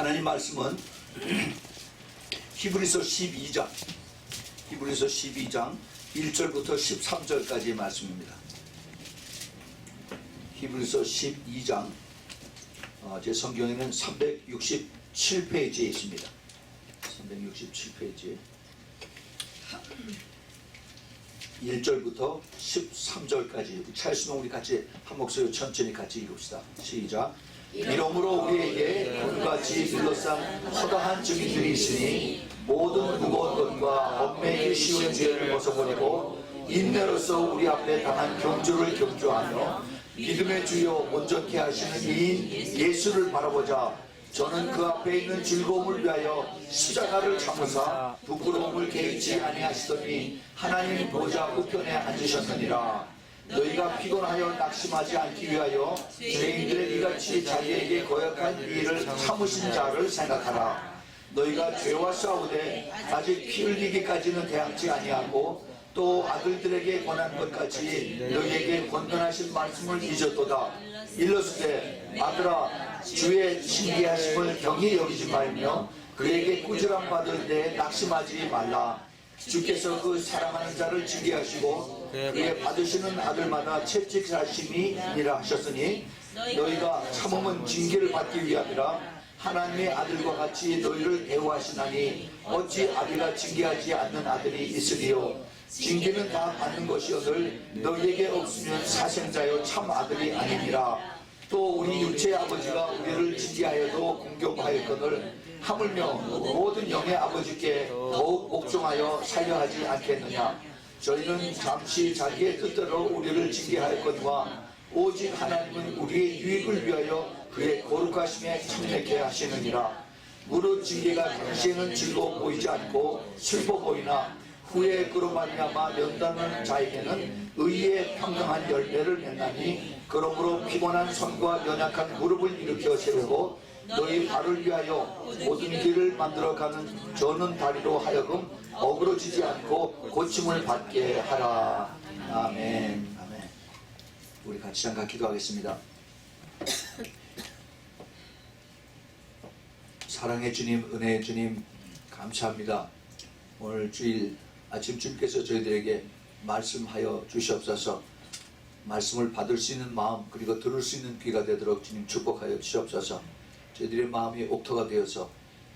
하나님 말씀은 히브리서 12장 1절부터 13절까지의 말씀입니다. 히브리서 12장 제 성경에는 367페이지에 있습니다. 367페이지 1절부터 13절까지 차였으면 우리 같이 한 목소리로 천천히 같이 읽읍시다. 시작. 이러므로 우리에게 돈같이 둘러싼 허다한 증인들이 있으니 모든 무거운 것과 엄매기 쉬운 죄를 벗어버리고 인내로서 우리 앞에 당한 경주를 경주하며 믿음의 주여 온전케 하시는 이인 예수를 바라보자. 저는 그 앞에 있는 즐거움을 위하여 십자가를 참으사 부끄러움을 개의치 아니하시더니 하나님 보좌 우편에 앉으셨느니라. 너희가 피곤하여 낙심하지 않기 위하여 죄인들의 이같이 자기에게 거역한 일을 참으신 자를 생각하라. 너희가 죄와 싸우되 아직 피 흘리기까지는 대항치 아니하고 또 아들들에게 권한 것 같이 너희에게 권면하신 말씀을 잊었도다. 일렀으되 아들아 주의 신기하심을 경히 여기지 말며 그에게 꾸지람 받을 때 낙심하지 말라. 주께서 그 사랑하는 자를 징계하시고 그의 받으시는 아들마다 채찍하심이니라 하셨으니 너희가 참음은 징계를 받기 위함이라. 하나님의 아들과 같이 너희를 대우하시나니 어찌 아비가 징계하지 않는 아들이 있으리요. 징계는 다 받는 것이오늘 너희에게 없으면 사생자여 참 아들이 아니니라. 또 우리 육체의 아버지가 우리를 징계하여도 공경하였거늘 하물며 모든 영의 아버지께 더욱 복종하여 살려하지 않겠느냐. 저희는 잠시 자기의 뜻대로 우리를 징계하였거니와 오직 하나님은 우리의 유익을 위하여 그의 거룩하심에 참되게 하시느니라. 무릇 징계가 당시에는 즐거워 보이지 않고 슬퍼 보이나 후에 그로 말미암아 면담하는 자에게는 의의 평강한 열매를 맺나니 그러므로 피곤한 손과 연약한 무릎을 일으켜 세우고 너희 발을 위하여 모든 길을 만들어가는 저는 다리로 하여금 어그러지지 않고 고침을 받게 하라. 아멘. 아멘. 우리 같이 잠깐 기도하겠습니다. 사랑의 주님, 은혜의 주님, 감사합니다. 오늘 주일 아침 주님께서 저희들에게 말씀하여 주시옵소서. 말씀을 받을 수 있는 마음 그리고 들을 수 있는 귀가 되도록 주님 축복하여 주시옵소서. 저희들의 마음이 옥토가 되어서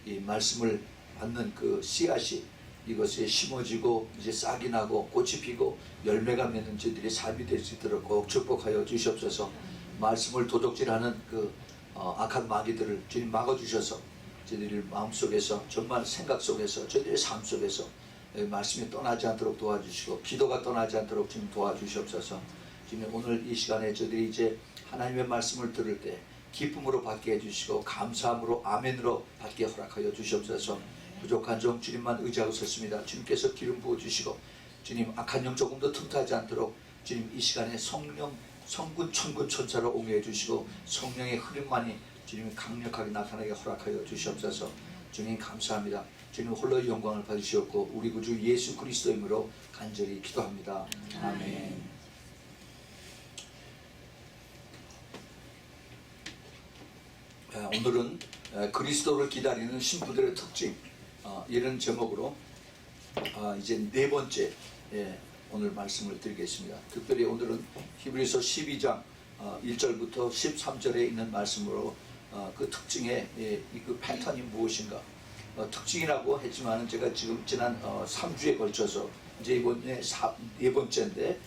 이 말씀을 받는 그 씨앗이 이것에 심어지고 이제 싹이 나고 꽃이 피고 열매가 맺는 저희들의 삶이 될 수 있도록 꼭 축복하여 주시옵소서. 말씀을 도둑질하는 그 악한 마귀들을 주님 막아주셔서 저희들의 마음속에서 정말 생각 속에서 저희들의 삶 속에서 말씀이 떠나지 않도록 도와주시고 기도가 떠나지 않도록 주님 도와주시옵소서. 주님 오늘 이 시간에 저희들이 이제 하나님의 말씀을 들을 때 기쁨으로 받게 해주시고 감사함으로 아멘으로 받게 허락하여 주시옵소서. 부족한 종 주님만 의지하고 섰습니다. 주님께서 기름 부어주시고 주님 악한 영 조금도 틈타지 않도록 주님 이 시간에 성령 성군 천군 천사로 옹호해 주시고 성령의 흐름만이 주님이 강력하게 나타나게 허락하여 주시옵소서. 주님 감사합니다. 주님 홀로의 영광을 받으시옵고 우리 구주 예수 그리스도 이름으로 간절히 기도합니다. 아멘. 오늘은 그리스도를 기다리는 신부들의 특징 이런 제목으로 이제 네 번째 오늘 말씀을 드리겠습니다. 특별히 오늘은 히브리서 12장 1절부터 13절에 있는 말씀으로 그 특징의 그 패턴이 무엇인가 특징이라고 했지만 제가 지금 지난 3주에 걸쳐서 이제 이번에 네 번째인데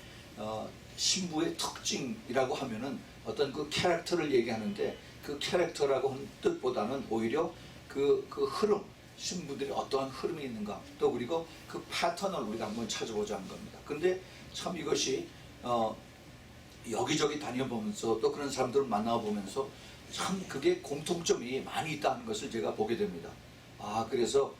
신부의 특징이라고 하면은 어떤 그 캐릭터를 얘기하는데 그 캐릭터라고 하는 뜻보다는 오히려 그 흐름 신부들이 어떠한 흐름이 있는가 또 그리고 그 패턴을 우리가 한번 찾아보자 하는 겁니다. 근데 참 이것이 여기저기 다녀보면서 또 그런 사람들을 만나보면서 참 그게 공통점이 많이 있다는 것을 제가 보게 됩니다. 그래서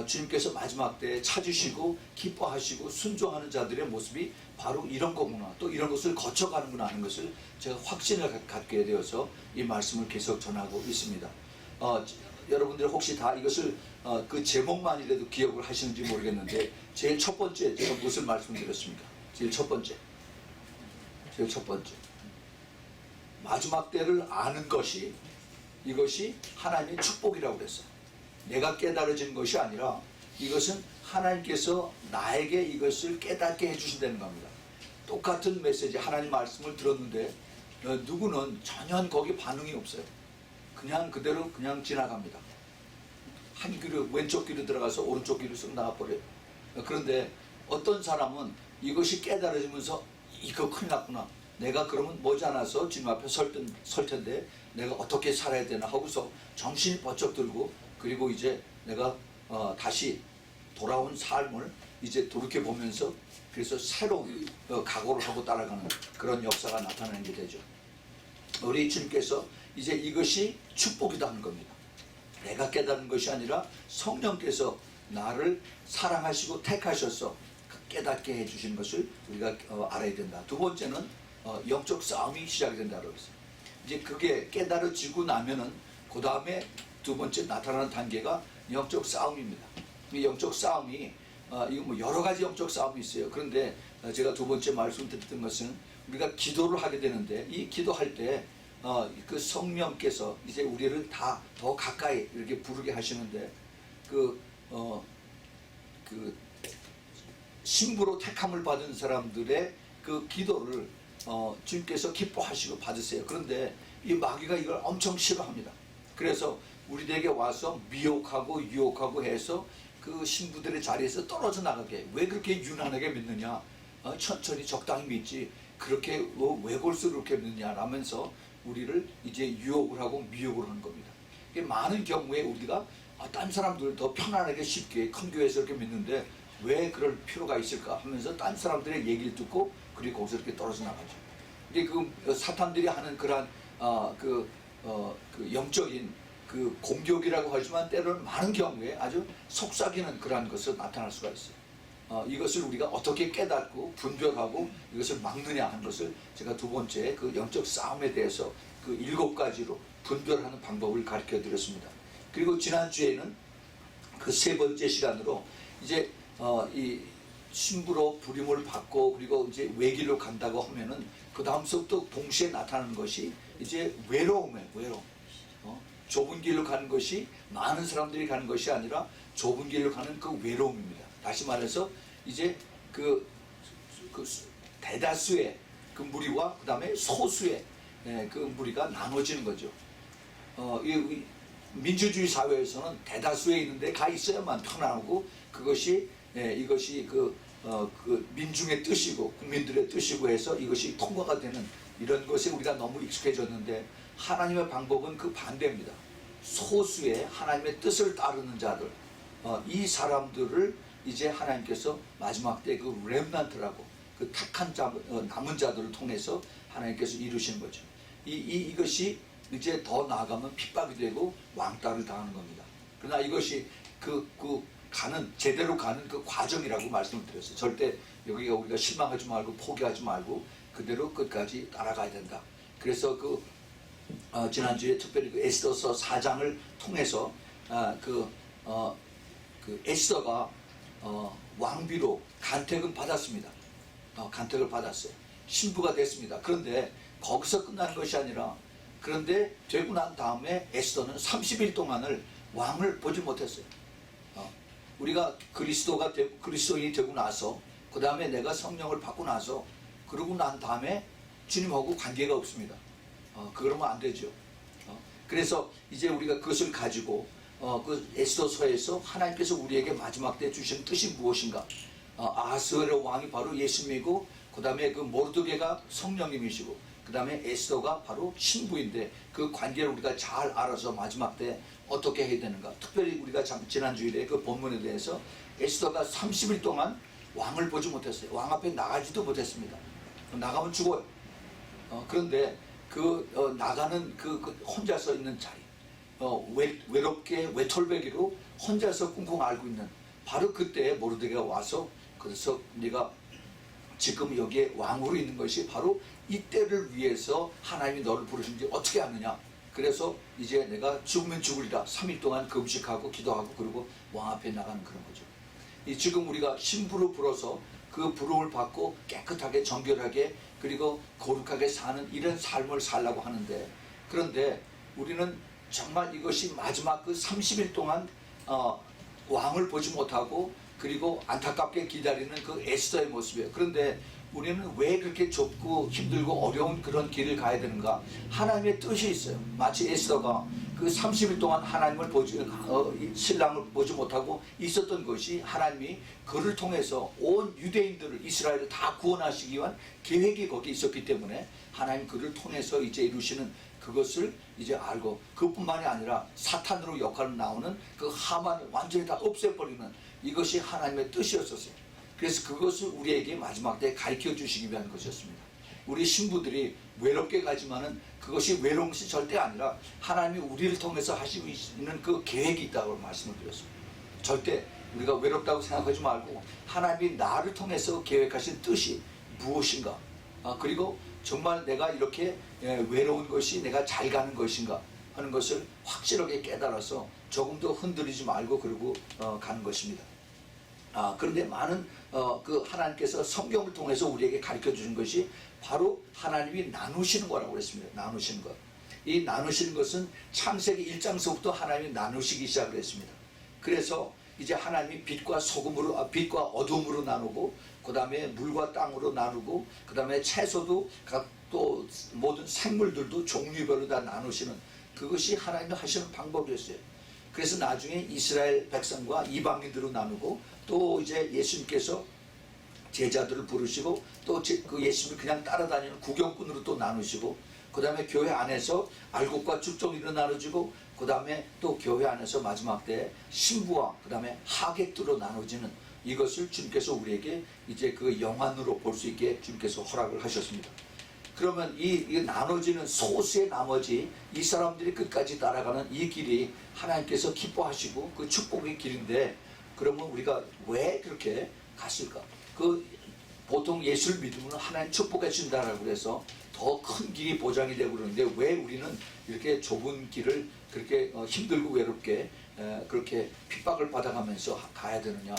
주님께서 마지막 때에 찾으시고 기뻐하시고 순종하는 자들의 모습이 바로 이런 거구나 또 이런 것을 거쳐가는구나 하는 것을 제가 확신을 갖게 되어서 이 말씀을 계속 전하고 있습니다. 여러분들 혹시 다 이것을 그 제목만이라도 기억을 하시는지 모르겠는데 제일 첫 번째 제가 무슨 말씀드렸습니까? 제일 첫 번째 마지막 때를 아는 것이 이것이 하나님의 축복이라고 그랬어요. 내가 깨달아진 것이 아니라 이것은 하나님께서 나에게 이것을 깨닫게 해주신다는 겁니다. 똑같은 메시지, 하나님 말씀을 들었는데 누구는 전혀 거기 반응이 없어요. 그냥 그대로 그냥 지나갑니다. 한 귀로 왼쪽 귀로 들어가서 오른쪽 귀로 쓱 나가버려요. 그런데 어떤 사람은 이것이 깨달아지면서 이거 큰일 났구나, 내가 그러면 머지않아서 주님 앞에 설 텐데 내가 어떻게 살아야 되나 하고서 정신이 번쩍 들고, 그리고 이제 내가 다시 돌아온 삶을 이제 돌이켜보면서 그래서 새로운 각오를 하고 따라가는 그런 역사가 나타나는 게 되죠. 우리 주님께서 이제 이것이 축복이다 하는 겁니다. 내가 깨달은 것이 아니라 성령께서 나를 사랑하시고 택하셔서 깨닫게 해주신 것을 우리가 알아야 된다. 두 번째는 영적 싸움이 시작이 된다고 했어요. 이제 그게 깨달아지고 나면은 그 다음에 두 번째 나타나는 단계가 영적 싸움입니다. 이 영적 싸움이 이거 뭐 여러 가지 영적 싸움이 있어요. 그런데 제가 두 번째 말씀드렸던 것은 우리가 기도를 하게 되는데, 이 기도할 때 그 성령께서 이제 우리를 다 더 가까이 이렇게 부르게 하시는데, 그 신부로 택함을 받은 사람들의 그 기도를 주님께서 기뻐하시고 받으세요. 그런데 이 마귀가 이걸 엄청 싫어합니다. 그래서 우리에게 와서 미혹하고 유혹하고 해서 그 신부들의 자리에서 떨어져 나가게. 왜 그렇게 유난하게 믿느냐, 천천히 적당히 믿지 그렇게 왜 골수를 그렇게 믿느냐 라면서 우리를 이제 유혹을 하고 미혹을 하는 겁니다. 많은 경우에 우리가 딴 사람들 더 편안하게 쉽게 큰 교회에서 이렇게 믿는데 왜 그럴 필요가 있을까 하면서 딴 사람들의 얘기를 듣고 그리고 거기서 이렇게 떨어져 나가죠. 근데 그 사탄들이 하는 그러한 그 영적인 그 공격이라고 하지만 때로는 많은 경우에 아주 속삭이는 그러한 것을 나타날 수가 있어요. 이것을 우리가 어떻게 깨닫고 분별하고 이것을 막느냐 하는 것을 제가 두 번째 그 영적 싸움에 대해서 그 7가지로 분별하는 방법을 가르쳐 드렸습니다. 그리고 지난주에는 그 세 번째 시간으로 이제 이 신부로 부림을 받고 그리고 이제 외길로 간다고 하면은 그 다음부터 동시에 나타나는 것이 이제 외로움이에요. 외로움. 좁은 길로 가는 것이 많은 사람들이 가는 것이 아니라 좁은 길로 가는 그 외로움입니다. 다시 말해서 이제 그 대다수의 그 무리와 그 다음에 소수의 그 무리가 나눠지는 거죠. 이 민주주의 사회에서는 대다수에 있는데 가 있어야만 편안하고 그것이 이것이 그 민중의 뜻이고 국민들의 뜻이고 해서 이것이 통과가 되는 이런 것에 우리가 너무 익숙해졌는데, 하나님의 방법은 그 반대입니다. 소수의 하나님의 뜻을 따르는 자들, 이 사람들을 이제 하나님께서 마지막 때 그 렘넌트라고 그 택한 자, 남은 자들을 통해서 하나님께서 이루시는 거죠. 이것이 이제 더 나아가면 핍박이 되고 왕따를 당하는 겁니다. 그러나 이것이 제대로 가는 그 과정이라고 말씀을 드렸어요. 절대 여기가 우리가 실망하지 말고 포기하지 말고 그대로 끝까지 따라가야 된다. 그래서 지난주에 특별히 그 에스더서 4장을 통해서 에스더가 왕비로 간택을 받았습니다. 간택을 받았어요. 신부가 됐습니다. 그런데 거기서 끝나는 것이 아니라, 그런데 되고 난 다음에 에스더는 30일 동안을 왕을 보지 못했어요. 우리가 그리스도인이 되고 나서 그 다음에 내가 성령을 받고 나서 그러고 난 다음에 주님하고 관계가 없습니다. 그러면 안 되죠. 그래서 이제 우리가 그것을 가지고 그 에스더서에서 하나님께서 우리에게 마지막 때 주신 뜻이 무엇인가? 아하스웨로 왕이 바로 예수님이고, 그 다음에 그 모르드게가 성령님이시고, 그 다음에 에스더가 바로 신부인데 그 관계를 우리가 잘 알아서 마지막 때 어떻게 해야 되는가? 특별히 우리가 지난주일에 그 본문에 대해서 에스더가 30일 동안 왕을 보지 못했어요. 왕 앞에 나가지도 못했습니다. 나가면 죽어요. 그런데 나가는 혼자서 있는 자리, 외롭게 외톨배기로 혼자서 쿵쿵 앓고 있는, 바로 그때 모르드게가 와서, 그래서 네가 지금 여기에 왕으로 있는 것이 바로 이때를 위해서 하나님이 너를 부르신지 어떻게 아느냐. 그래서 이제 내가 죽으면 죽으리라. 3일 동안 금식하고 기도하고 그리고 왕 앞에 나가는 그런 거죠. 지금 우리가 신부로 불어서 그 부름을 받고 깨끗하게 정결하게 그리고 거룩하게 사는 이런 삶을 살라고 하는데, 그런데 우리는 정말 이것이 마지막 그 30일 동안 왕을 보지 못하고 그리고 안타깝게 기다리는 그 에스더의 모습이에요. 그런데 우리는 왜 그렇게 좁고 힘들고 어려운 그런 길을 가야 되는가? 하나님의 뜻이 있어요. 마치 에스더가 그 30일 동안 하나님을 신랑을 보지 못하고 있었던 것이 하나님이 그를 통해서 온 유대인들을 이스라엘을 다 구원하시기 위한 계획이 거기에 있었기 때문에 하나님 그를 통해서 이제 이루시는 그것을 이제 알고, 그뿐만이 아니라 사탄으로 역할로 나오는 그 하만을 완전히 다 없애버리는 이것이 하나님의 뜻이었었어요. 그래서 그것을 우리에게 마지막 때 가르쳐 주시기 위한 것이었습니다. 우리 신부들이 외롭게 가지만은 그것이 외로운 것이 절대 아니라 하나님이 우리를 통해서 하시고 있는 그 계획이 있다고 말씀을 드렸습니다. 절대 우리가 외롭다고 생각하지 말고 하나님이 나를 통해서 계획하신 뜻이 무엇인가, 그리고 정말 내가 이렇게 외로운 것이 내가 잘 가는 것인가 하는 것을 확실하게 깨달아서 조금 더 흔들리지 말고 그러고 가는 것입니다. 그런데 많은 그 하나님께서 성경을 통해서 우리에게 가르쳐 주신 것이 바로 하나님이 나누시는 거라고 그랬습니다. 나누시는 것. 이 나누시는 것은 창세기 1장서부터 하나님이 나누시기 시작을 했습니다. 그래서 이제 하나님이 빛과 어둠으로 나누고, 그 다음에 물과 땅으로 나누고, 그 다음에 채소도 또 모든 생물들도 종류별로 다 나누시는, 그것이 하나님이 하시는 방법이었어요. 그래서 나중에 이스라엘 백성과 이방인들로 나누고, 또 이제 예수님께서 제자들을 부르시고, 또 그 예수님을 그냥 따라다니는 구경꾼으로 또 나누시고, 그 다음에 교회 안에서 알곡과 쭉정이로 나눠지고, 그 다음에 또 교회 안에서 마지막 때 신부와 그 다음에 하객들로 나눠지는, 이것을 주님께서 우리에게 이제 그 영안으로 볼 수 있게 주님께서 허락을 하셨습니다. 그러면 이 나눠지는 소수의 나머지 이 사람들이 끝까지 따라가는 이 길이 하나님께서 기뻐하시고 그 축복의 길인데, 그러면 우리가 왜 그렇게 갔을까? 보통 예수를 믿으면 하나님 축복해 준다라고 해서 더 큰 길이 보장이 되고 그러는데, 왜 우리는 이렇게 좁은 길을 그렇게 힘들고 외롭게 그렇게 핍박을 받아가면서 가야 되느냐?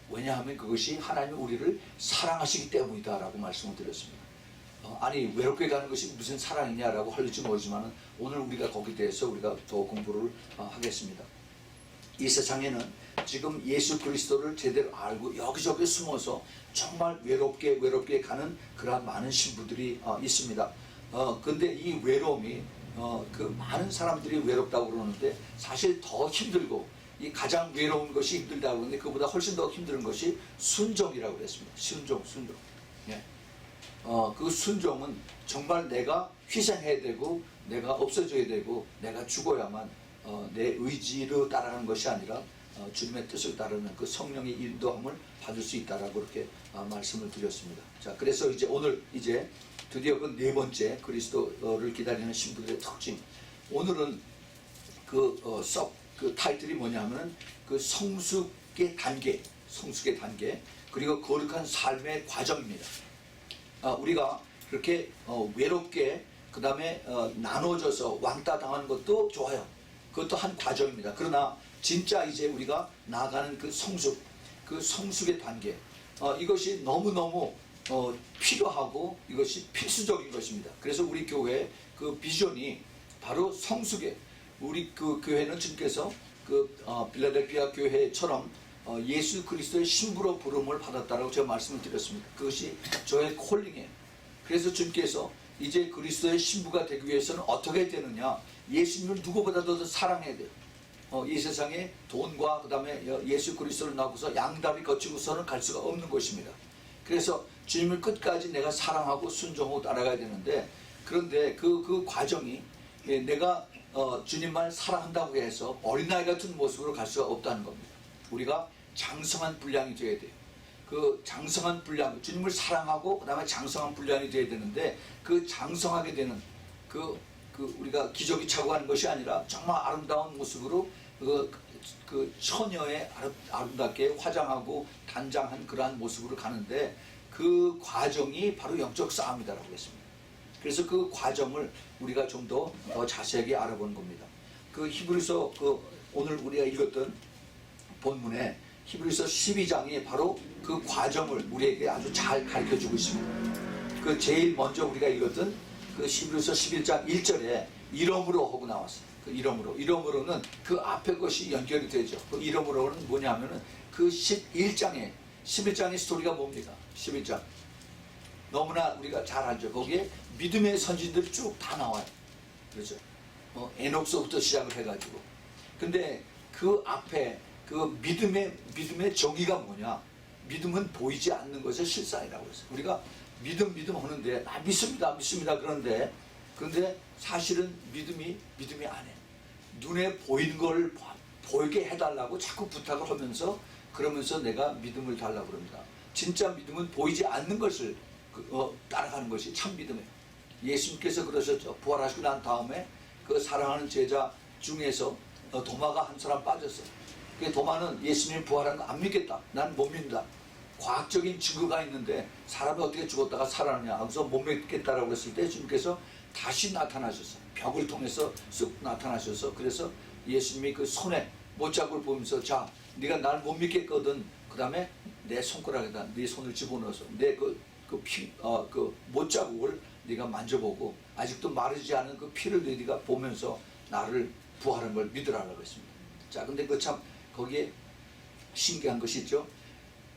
왜냐하면 그것이 하나님이 우리를 사랑하시기 때문이다 라고 말씀을 드렸습니다. 아니 외롭게 가는 것이 무슨 사랑이냐라고 할지 모르지만 오늘 우리가 거기에 대해서 우리가 더 공부를 하겠습니다. 이 세상에는 지금 예수 그리스도를 제대로 알고 여기저기 숨어서 정말 외롭게 가는 그러한 많은 신부들이 있습니다. 근데 이 외로움이 그 많은 사람들이 외롭다고 그러는데, 사실 더 힘들고 이 가장 외로운 것이 힘들다고 그러는데 그보다 훨씬 더 힘든 것이 순종이라고 그랬습니다. 순종. 예. 그 순종은 정말 내가 희생해야 되고 내가 없어져야 되고 내가 죽어야만 내 의지로 따라가는 것이 아니라 주님의 뜻을 따르는 그 성령의 인도함을 받을 수 있다라고 그렇게 말씀을 드렸습니다. 자, 그래서 이제 오늘 이제 드디어 그 네 번째 그리스도를 기다리는 신부들의 특징. 오늘은 그 타이틀이 뭐냐면은 그 성숙의 단계, 그리고 거룩한 삶의 과정입니다. 우리가 그렇게 외롭게 그 다음에 나눠져서 왕따 당하는 것도 좋아요. 그것도 한 과정입니다. 그러나 진짜 이제 우리가 나아가는 그 성숙의 단계, 이것이 너무너무 필요하고 이것이 필수적인 것입니다. 그래서 우리 교회 그 비전이 바로 성숙의, 우리 그 교회는 주님께서 빌라델피아 교회처럼 예수 그리스도의 신부로 부름을 받았다라고 제가 말씀을 드렸습니다. 그것이 저의 콜링이에요. 그래서 주님께서 이제 그리스도의 신부가 되기 위해서는 어떻게 되느냐? 예수님을 누구보다도 더 사랑해야 돼요. 이 세상에 돈과 그 다음에 예수 그리스도를 낳고서 양다리 거치고서는 갈 수가 없는 것입니다. 그래서 주님을 끝까지 내가 사랑하고 순종하고 따라가야 되는데, 그런데 그 과정이 내가 주님만 사랑한다고 해서 어린아이 같은 모습으로 갈 수가 없다는 겁니다. 우리가 장성한 분량이 되어야 돼요. 그 장성한 분량, 주님을 사랑하고 그 다음에 장성한 분량이 되어야 되는데, 그 장성하게 되는 우리가 기저귀 차고 하는 것이 아니라 정말 아름다운 모습으로 그 처녀의 아름답게 화장하고 단장한 그러한 모습으로 가는데, 그 과정이 바로 영적 싸움이다라고 했습니다. 그래서 그 과정을 우리가 좀 더 자세하게 알아보는 겁니다. 그 히브리서 오늘 우리가 읽었던 본문에 히브리서 12장이 바로 그 과정을 우리에게 아주 잘 가르쳐주고 있습니다. 제일 먼저 우리가 읽었던 그 히브리서 11장 1절에 이러므로 하고 나왔어요. 그 이름으로는 그 앞에 것이 연결이 되죠. 그 이름으로는 뭐냐면은 그 11장의 스토리가 뭡니까? 11장. 너무나 우리가 잘 알죠. 거기에 믿음의 선진들이 쭉 다 나와요. 그렇죠. 에녹서부터 시작을 해가지고. 근데 그 앞에 그 믿음의 정의가 뭐냐? 믿음은 보이지 않는 것의 실상이라고 했어요. 우리가 믿음 하는데 믿습니다 그런데 사실은 믿음이 아니에요. 눈에 보이는 걸 보이게 해달라고 자꾸 부탁을 하면서 그러면서 내가 믿음을 달라고 그럽니다. 진짜 믿음은 보이지 않는 것을 따라가는 것이 참 믿음이에요. 예수님께서 그러셨죠. 부활하시고 난 다음에 그 사랑하는 제자 중에서 도마가 한 사람 빠졌어요. 그 도마는 예수님 부활한 거 안 믿겠다. 난 못 믿는다. 과학적인 증거가 있는데 사람이 어떻게 죽었다가 살아나냐 하면서 못 믿겠다라고 했을 때 주님께서 다시 나타나셨어요. 벽을 통해서 쓱 나타나셔서 그래서 예수님이 그 손에 못자국을 보면서 자 네가 날 못 믿겠거든. 그 다음에 내 손가락에다 네 손을 집어넣어서 내 그 못자국을 네가 만져보고 아직도 마르지 않은 그 피를 네가 보면서 나를 부활한 걸 믿으라고 했습니다. 자 근데 그 참 거기에 신기한 것이 있죠.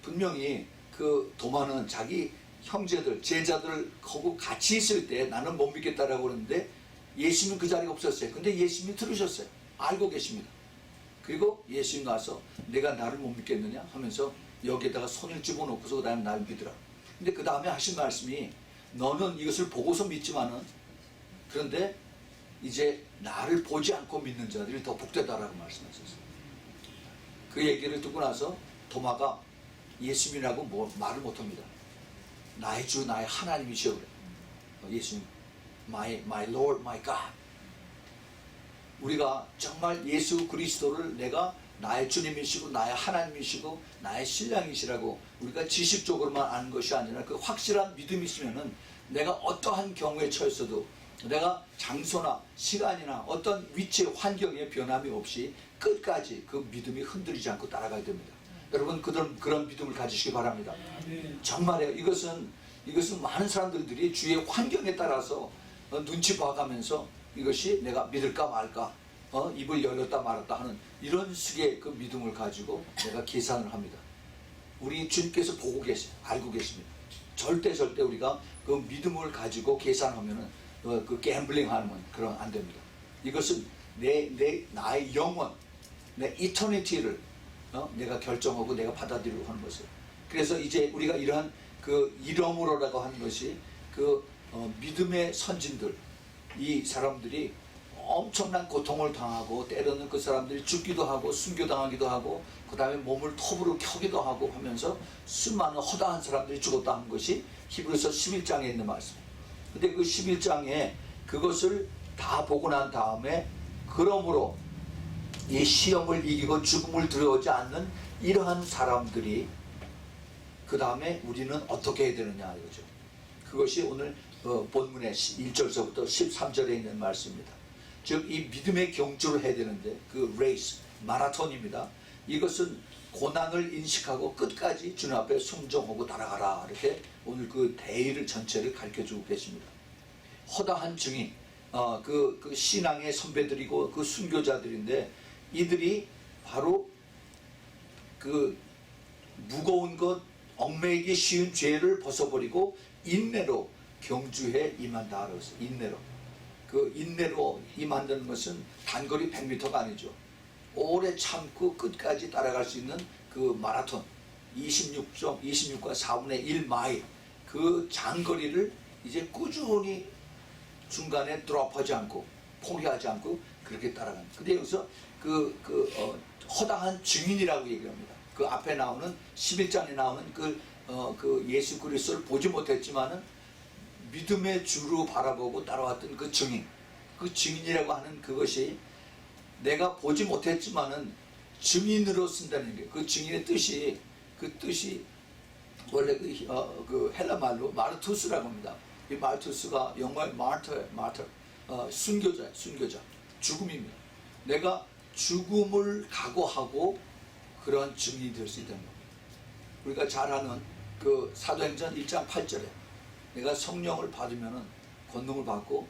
분명히 그 도마는 자기 형제들, 제자들하고 같이 있을 때 나는 못 믿겠다라고 그러는데 예수님은 그 자리가 없었어요. 근데 예수님이 들으셨어요. 알고 계십니다. 그리고 예수님 가서 내가 나를 못 믿겠느냐 하면서 여기에다가 손을 집어넣고서 그 다음에 나를 믿으라. 근데 그 다음에 하신 말씀이 너는 이것을 보고서 믿지만은 그런데 이제 나를 보지 않고 믿는 자들이 더 복되다라고 말씀하셨어요. 그 얘기를 듣고 나서 도마가 예수님이라고 말을 못합니다. 나의 주 나의 하나님이시여 그래. 예수님 my Lord my God. 우리가 정말 예수 그리스도를 내가 나의 주님이시고 나의 하나님이시고 나의 신랑이시라고 우리가 지식적으로만 아는 것이 아니라 그 확실한 믿음이 있으면은 내가 어떠한 경우에 처했어도 내가 장소나 시간이나 어떤 위치 환경에 변함이 없이 끝까지 그 믿음이 흔들리지 않고 따라가야 됩니다. 여러분 그런 믿음을 가지시기 바랍니다. 정말이에요. 이것은 많은 사람들이 주위의 환경에 따라서 눈치 봐가면서 이것이 내가 믿을까 말까 입을 열렸다 말았다 하는 이런 식의 그 믿음을 가지고 내가 계산을 합니다. 우리 주님께서 보고 계세요. 알고 계십니다. 절대 우리가 그 믿음을 가지고 계산하면은 그 갬블링 하는 건 그런 안 됩니다. 이것은 나의 영원, 내 이터니티를 내가 결정하고 내가 받아들이려고 하는 것이에요. 그래서 이제 우리가 이러한 그 이름으로라고 하는 것이 그 믿음의 선진들, 이 사람들이 엄청난 고통을 당하고 때로는 그 사람들이 죽기도 하고 순교당하기도 하고 그 다음에 몸을 톱으로 켜기도 하고 하면서 수많은 허다한 사람들이 죽었다 한 것이 히브리서 11장에 있는 말씀이에요. 근데 그 11장에 그것을 다 보고 난 다음에 그러므로 이 시험을 이기고 죽음을 두려워하지 않는 이러한 사람들이 그 다음에 우리는 어떻게 해야 되느냐 이거죠. 그것이 오늘 본문의 1절서부터 13절에 있는 말씀입니다. 즉 이 믿음의 경주를 해야 되는데 그 레이스, 마라톤입니다. 이것은 고난을 인식하고 끝까지 주님 앞에 순종하고 따라가라 이렇게 오늘 그 대의를 전체를 가르쳐주고 계십니다. 허다한 증인, 그 신앙의 선배들이고 그 순교자들인데 이들이 바로 그 무거운 것, 얽매이기 쉬운 죄를 벗어버리고 인내로 경주에 임한다 그랬어요. 인내로 임한다는 것은 단거리 100m가 아니죠. 오래 참고 끝까지 따라갈 수 있는 그 마라톤 26과 4분의 1 마일 그 장거리를 이제 꾸준히 중간에 드롭하지 않고 포기하지 않고 그렇게 따라갑니다. 근데 여기서 허다한 증인이라고 얘기합니다. 그 앞에 나오는 11장에 나오는 그 예수 그리스도를 보지 못했지만은 믿음의 주로 바라보고 따라왔던 그 증인, 그 증인이라고 하는 그것이 내가 보지 못했지만은 증인으로 쓴다는 게 그 증인의 뜻이 원래 그 헬라 말로 마르투스라고 합니다. 이 마르투스가 영어의 마터, 순교자, 죽음입니다. 내가 죽음을 각오하고 그런 증인이 될 수 있다는 겁니다. 우리가 잘 아는 그 사도행전 1장 8절에 내가 성령을 받으면은 권능을 받고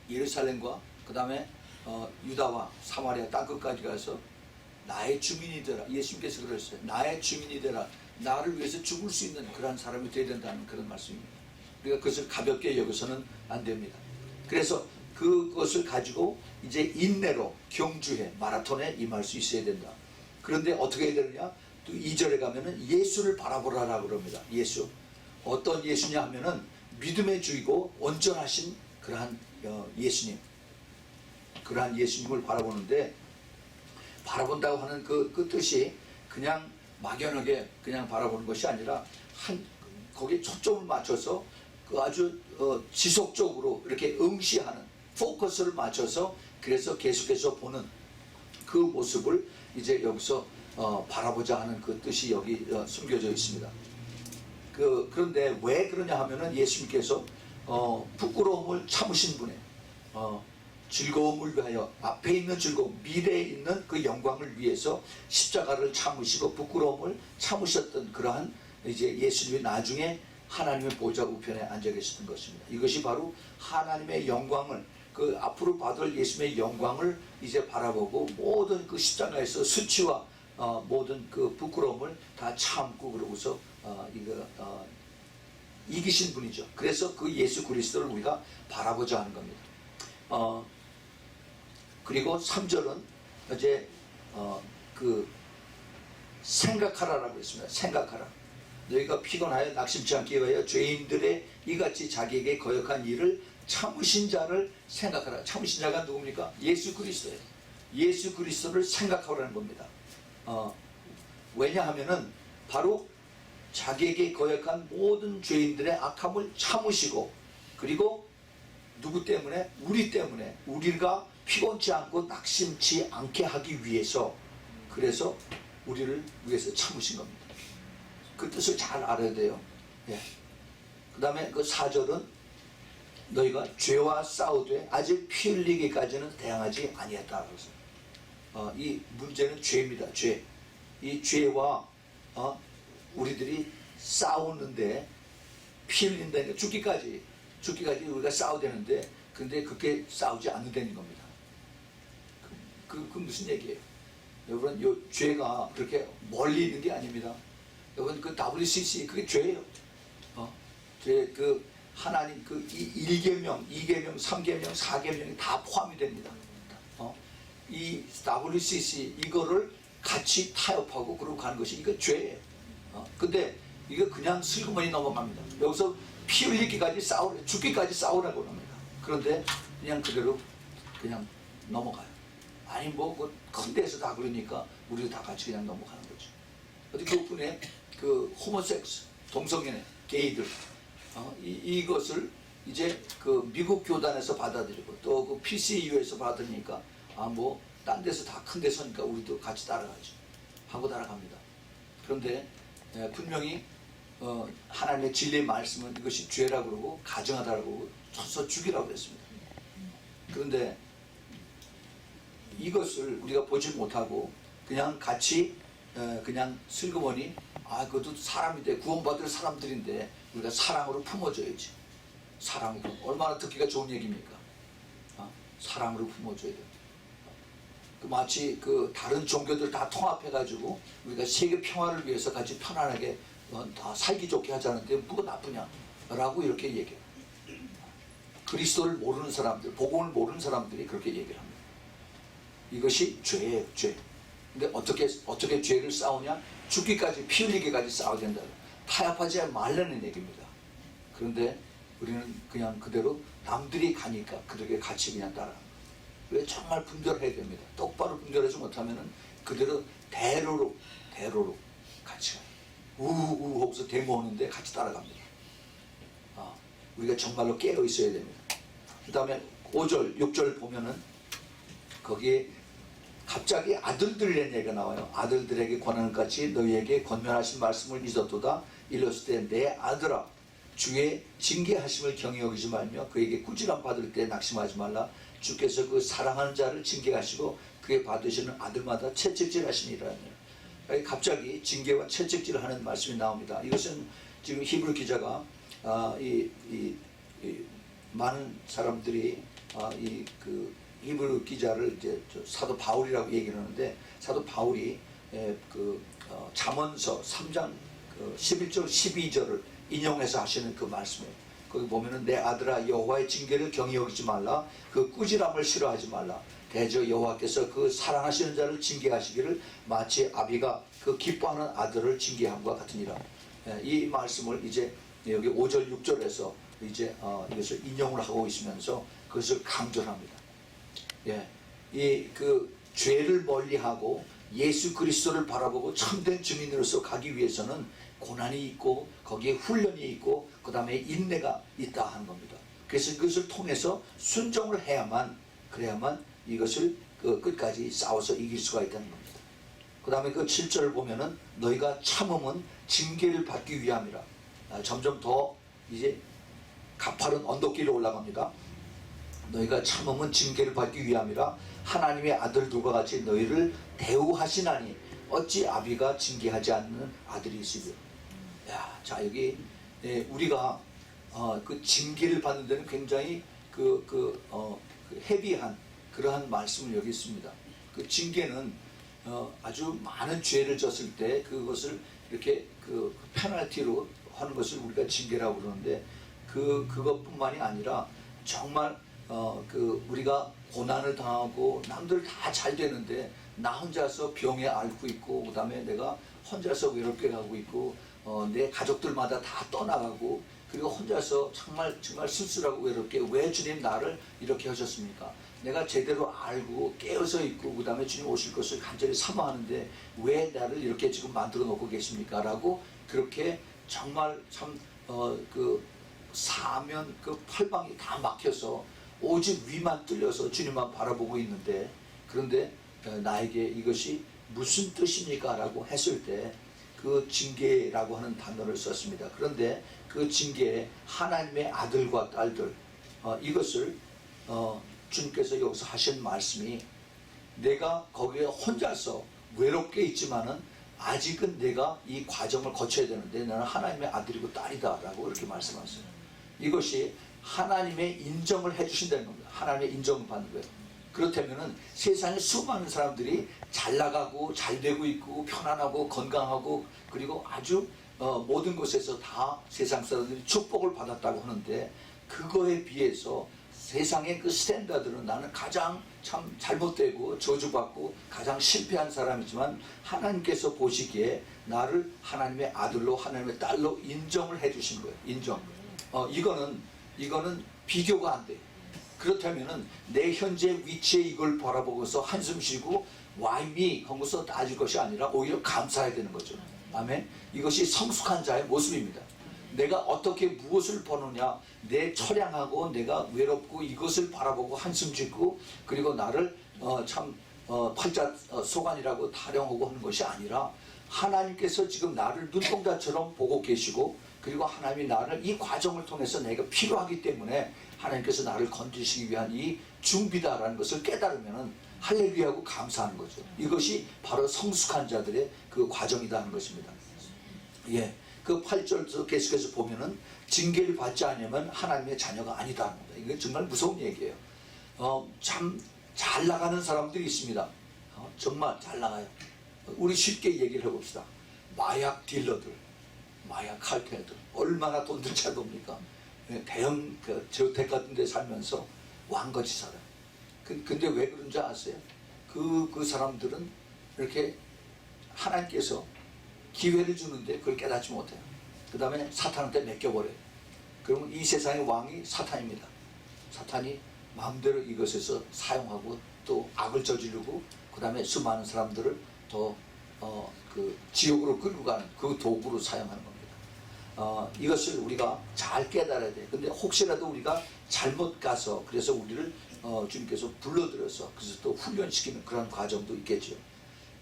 예루살렘과 그 다음에 유다와 사마리아 땅끝까지 가서 나의 주민이 되라. 예수님께서 그러셨어요. 나의 주민이 되라. 나를 위해서 죽을 수 있는 그런 사람이 되어야 된다는 그런 말씀입니다. 우리가 그것을 가볍게 여기서는 안 됩니다. 그래서 그것을 가지고 이제 인내로 경주해 마라톤에 임할 수 있어야 된다. 그런데 어떻게 해야 되느냐? 또 2절에 가면은 예수를 바라보라라고 그럽니다. 예수. 어떤 예수냐 하면은 믿음의 주이고 온전하신 그러한 예수님. 그러한 예수님을 바라보는데, 바라본다고 하는 그 뜻이 그냥 막연하게 그냥 바라보는 것이 아니라 거기에 초점을 맞춰서 그 아주 지속적으로 이렇게 응시하는, 포커스를 맞춰서 그래서 계속해서 보는 그 모습을 이제 여기서 바라보자 하는 그 뜻이 여기 숨겨져 있습니다. 그런데 왜 그러냐 하면은 예수님께서 부끄러움을 참으신 분의 즐거움을 위하여, 앞에 있는 즐거움, 미래에 있는 그 영광을 위해서 십자가를 참으시고 부끄러움을 참으셨던 그러한 이제 예수님이 나중에 하나님의 보좌 우편에 앉아 계셨던 것입니다. 이것이 바로 하나님의 영광을, 그 앞으로 받을 예수님의 영광을 이제 바라보고 모든 그 십자가에서 수치와 모든 그 부끄러움을 다 참고 그러고서 이기신 분이죠. 그래서 그 예수 그리스도를 우리가 바라보자 하는 겁니다. 그리고 3절은 이제 그 생각하라라고 했습니다. 생각하라. 너희가 피곤하여 낙심치 않게 위하여 죄인들의 이같이 자기에게 거역한 일을 참으신 자를 생각하라. 참으신 자가 누굽니까? 예수 그리스도예요. 예수 그리스도를 생각하라는 겁니다. 왜냐하면은 바로 자기에게 거역한 모든 죄인들의 악함을 참으시고, 그리고 누구 때문에? 우리 때문에, 우리가 피곤치 않고 낙심치 않게 하기 위해서, 그래서 우리를 위해서 참으신 겁니다. 그 뜻을 잘 알아야 돼요. 예. 그 다음에 그 4절은 너희가 죄와 싸우되 아직 피 흘리기까지는 대항하지 아니했다. 이 문제는 죄입니다. 죄. 이 죄와 우리들이 싸우는데 피 흘린다니까 죽기까지 우리가 싸워야 되는데, 근데 그렇게 싸우지 않는다는 겁니다. 그 무슨 얘기예요? 여러분, 요 죄가 그렇게 멀리 있는 게 아닙니다. 여러분, 그 WCC 그게 죄예요. 죄, 그 하나님 그 1계명, 2계명, 3계명, 4계명이 다 포함이 됩니다. 이 WCC 이거를 같이 타협하고 그러고 가는 것이 이거 죄예요. 근데 이거 그냥 슬그머니 넘어갑니다. 여기서 피 흘리기까지 죽기까지 싸우라고 합니다. 그런데 그냥 그대로 그냥 넘어가요. 아니 뭐 큰 데서 다 그러니까 우리도 다 같이 그냥 넘어가는 거죠. 어디 그분의 그 호모섹스, 동성연애, 게이들 이것을 이제 그 미국 교단에서 받아들이고 또 그 PCU에서 받으니까 뭐 딴 데서 다 큰 데 서니까 우리도 같이 따라가죠. 하고 따라갑니다. 그런데 분명히 하나님의 진리의 말씀은 이것이 죄라고 그러고 가증하다라고 그러고 쳐서 죽이라고 했습니다. 그런데 이것을 우리가 보지 못하고 그냥 같이 그냥 슬그머니 그것도 사람인데, 구원받을 사람들인데 우리가 사랑으로 품어줘야지. 사랑으로. 얼마나 듣기가 좋은 얘기입니까? 사랑으로 품어줘야 돼요. 마치 그 다른 종교들 다 통합해가지고 우리가 세계 평화를 위해서 같이 편안하게 다 살기 좋게 하자는데 뭐가 나쁘냐? 라고 이렇게 얘기해요. 그리스도를 모르는 사람들, 복음을 모르는 사람들이 그렇게 얘기를 합니다. 이것이 죄예요, 죄. 근데 어떻게 죄를 싸우냐? 죽기까지, 피 흘리기까지 싸워야 된다. 타협하지 말라는 얘기입니다. 그런데 우리는 그냥 그대로 남들이 가니까 그들에게 같이 그냥 따라갑니다. 왜 정말 분별해야 됩니다. 똑바로 분별하지 못하면은 그대로 대로로 같이 가요. 우우 하고서 데모하는데 같이 따라갑니다. 우리가 정말로 깨어 있어야 됩니다. 그 다음에 5절, 6절 보면은 거기에 갑자기 아들들의 얘기가 나와요. 아들들에게 권하는 같이 너희에게 권면하신 말씀을 믿었도다. 일렀을 때 내 아들아 주의 징계하심을 경히 여기지 말며 그에게 꾸지람 받을 때 낙심하지 말라. 주께서 그 사랑하는 자를 징계하시고 그에 받으시는 아들마다 채찍질 하시니라. 갑자기 징계와 채찍질을 하는 말씀이 나옵니다. 이것은 지금 히브리 기자가 많은 사람들이 히브리 기자를 이제 사도 바울이라고 얘기를 하는데, 사도 바울이 잠언서 3장 11절 12절을 인용해서 하시는 그 말씀이에요. 거기 보면은 내 아들아 여호와의 징계를 경히 여기지 말라. 그 꾸지람을 싫어하지 말라. 대저 여호와께서 그 사랑하시는 자를 징계하시기를 마치 아비가 그 기뻐하는 아들을 징계함과 같으니라. 이 말씀을 이제 여기 5절 6절에서 이제 이것을 인용을 하고 있으면서 그것을 강조합니다. 예, 이 죄를 멀리하고 예수 그리스도를 바라보고 참된 증인으로서 가기 위해서는 고난이 있고 거기에 훈련이 있고 그 다음에 인내가 있다 하는 겁니다. 그래서 그것을 통해서 순종을 해야만, 그래야만 이것을 끝까지 싸워서 이길 수가 있다는 겁니다. 그 다음에 그 7절을 보면은 너희가 참음은 징계를 받기 위함이라. 점점 더 이제 가파른 언덕길로 올라갑니다. 너희가 참음은 징계를 받기 위함이라. 하나님의 아들들과 같이 너희를 대우하시나니 어찌 아비가 징계하지 않는 아들이 있으리요. 자, 여기 우리가 그 징계를 받는 데는 굉장히 헤비한 그러한 말씀을 여기 있습니다. 그 징계는 아주 많은 죄를 졌을 때 그것을 이렇게 페널티로 하는 것을 우리가 징계라고 그러는데, 그것뿐만이 아니라 정말 우리가 고난을 당하고 남들 다 잘 되는데 나 혼자서 병에 앓고 있고, 그 다음에 내가 혼자서 외롭게 가고 있고, 내 가족들마다 다 떠나가고, 그리고 혼자서 정말 쓸쓸하고 외롭게, 왜 주님 나를 이렇게 하셨습니까? 내가 제대로 알고 깨어서 있고 그 다음에 주님 오실 것을 간절히 사모하는데 왜 나를 이렇게 지금 만들어 놓고 계십니까? 라고 그렇게 정말 참 사면 팔방이 다 막혀서 오직 위만 뚫려서 주님만 바라보고 있는데, 그런데 나에게 이것이 무슨 뜻입니까? 라고 했을 때 그 징계라고 하는 단어를 썼습니다. 그런데 그 징계에 하나님의 아들과 딸들, 이것을 주님께서 여기서 하신 말씀이, 내가 거기에 혼자서 외롭게 있지만은 아직은 내가 이 과정을 거쳐야 되는데 나는 하나님의 아들이고 딸이다 라고 이렇게 말씀하셨어요. 이것이 하나님의 인정을 해주신다는 겁니다. 하나님의 인정을 받는 거예요. 그렇다면은 세상에 수많은 사람들이 잘 나가고 잘 되고 있고 편안하고 건강하고 그리고 아주 모든 곳에서 다 세상 사람들이 축복을 받았다고 하는데, 그거에 비해서 세상의 그 스탠다드는 나는 가장 참 잘못되고 저주받고 가장 실패한 사람이지만 하나님께서 보시기에 나를 하나님의 아들로 하나님의 딸로 인정을 해주신 거예요. 인정. 이거는 비교가 안 돼요. 그렇다면은 내 현재 위치에 이걸 바라보고서 한숨 쉬고 why me 하고서 따질 것이 아니라 오히려 감사해야 되는 거죠. 아멘. 이것이 성숙한 자의 모습입니다. 내가 어떻게 무엇을 보느냐, 내 처량하고 내가 외롭고 이것을 바라보고 한숨 짓고 그리고 나를 팔자 소관이라고 타령하고 하는 것이 아니라, 하나님께서 지금 나를 눈동자처럼 보고 계시고, 그리고 하나님이 나를 이 과정을 통해서 내가 필요하기 때문에 하나님께서 나를 건지시기 위한 이 준비다라는 것을 깨달으면 할렐루야하고 감사하는 거죠. 이것이 바로 성숙한 자들의 그 과정이다 하는 것입니다. 예, 그 8절에서 계속해서 보면은 징계를 받지 않으면 하나님의 자녀가 아니다 합니다. 이건 정말 무서운 얘기예요. 참 잘 나가는 사람들이 있습니다. 정말 잘 나가요. 우리 쉽게 얘기를 해봅시다. 마약 딜러들, 마약 칼텔들 얼마나 돈들 잘 법니까? 대형 저택 같은 데 살면서 왕같이 살아요. 근데 왜 그런 줄 아세요? 그 사람들은 이렇게 하나님께서 기회를 주는데 그걸 깨닫지 못해요. 그 다음에 사탄한테 맡겨버려요. 그러면 이 세상의 왕이 사탄입니다. 사탄이 마음대로 이것에서 사용하고 또 악을 저지르고 그 다음에 수많은 사람들을 더 지옥으로 끌고 가는 그 도구로 사용하는 겁니다. 이것을 우리가 잘 깨달아야 돼요. 근데 혹시라도 우리가 잘못 가서 그래서 우리를 주님께서 불러들여서 그래서 또 훈련시키는 그런 과정도 있겠죠.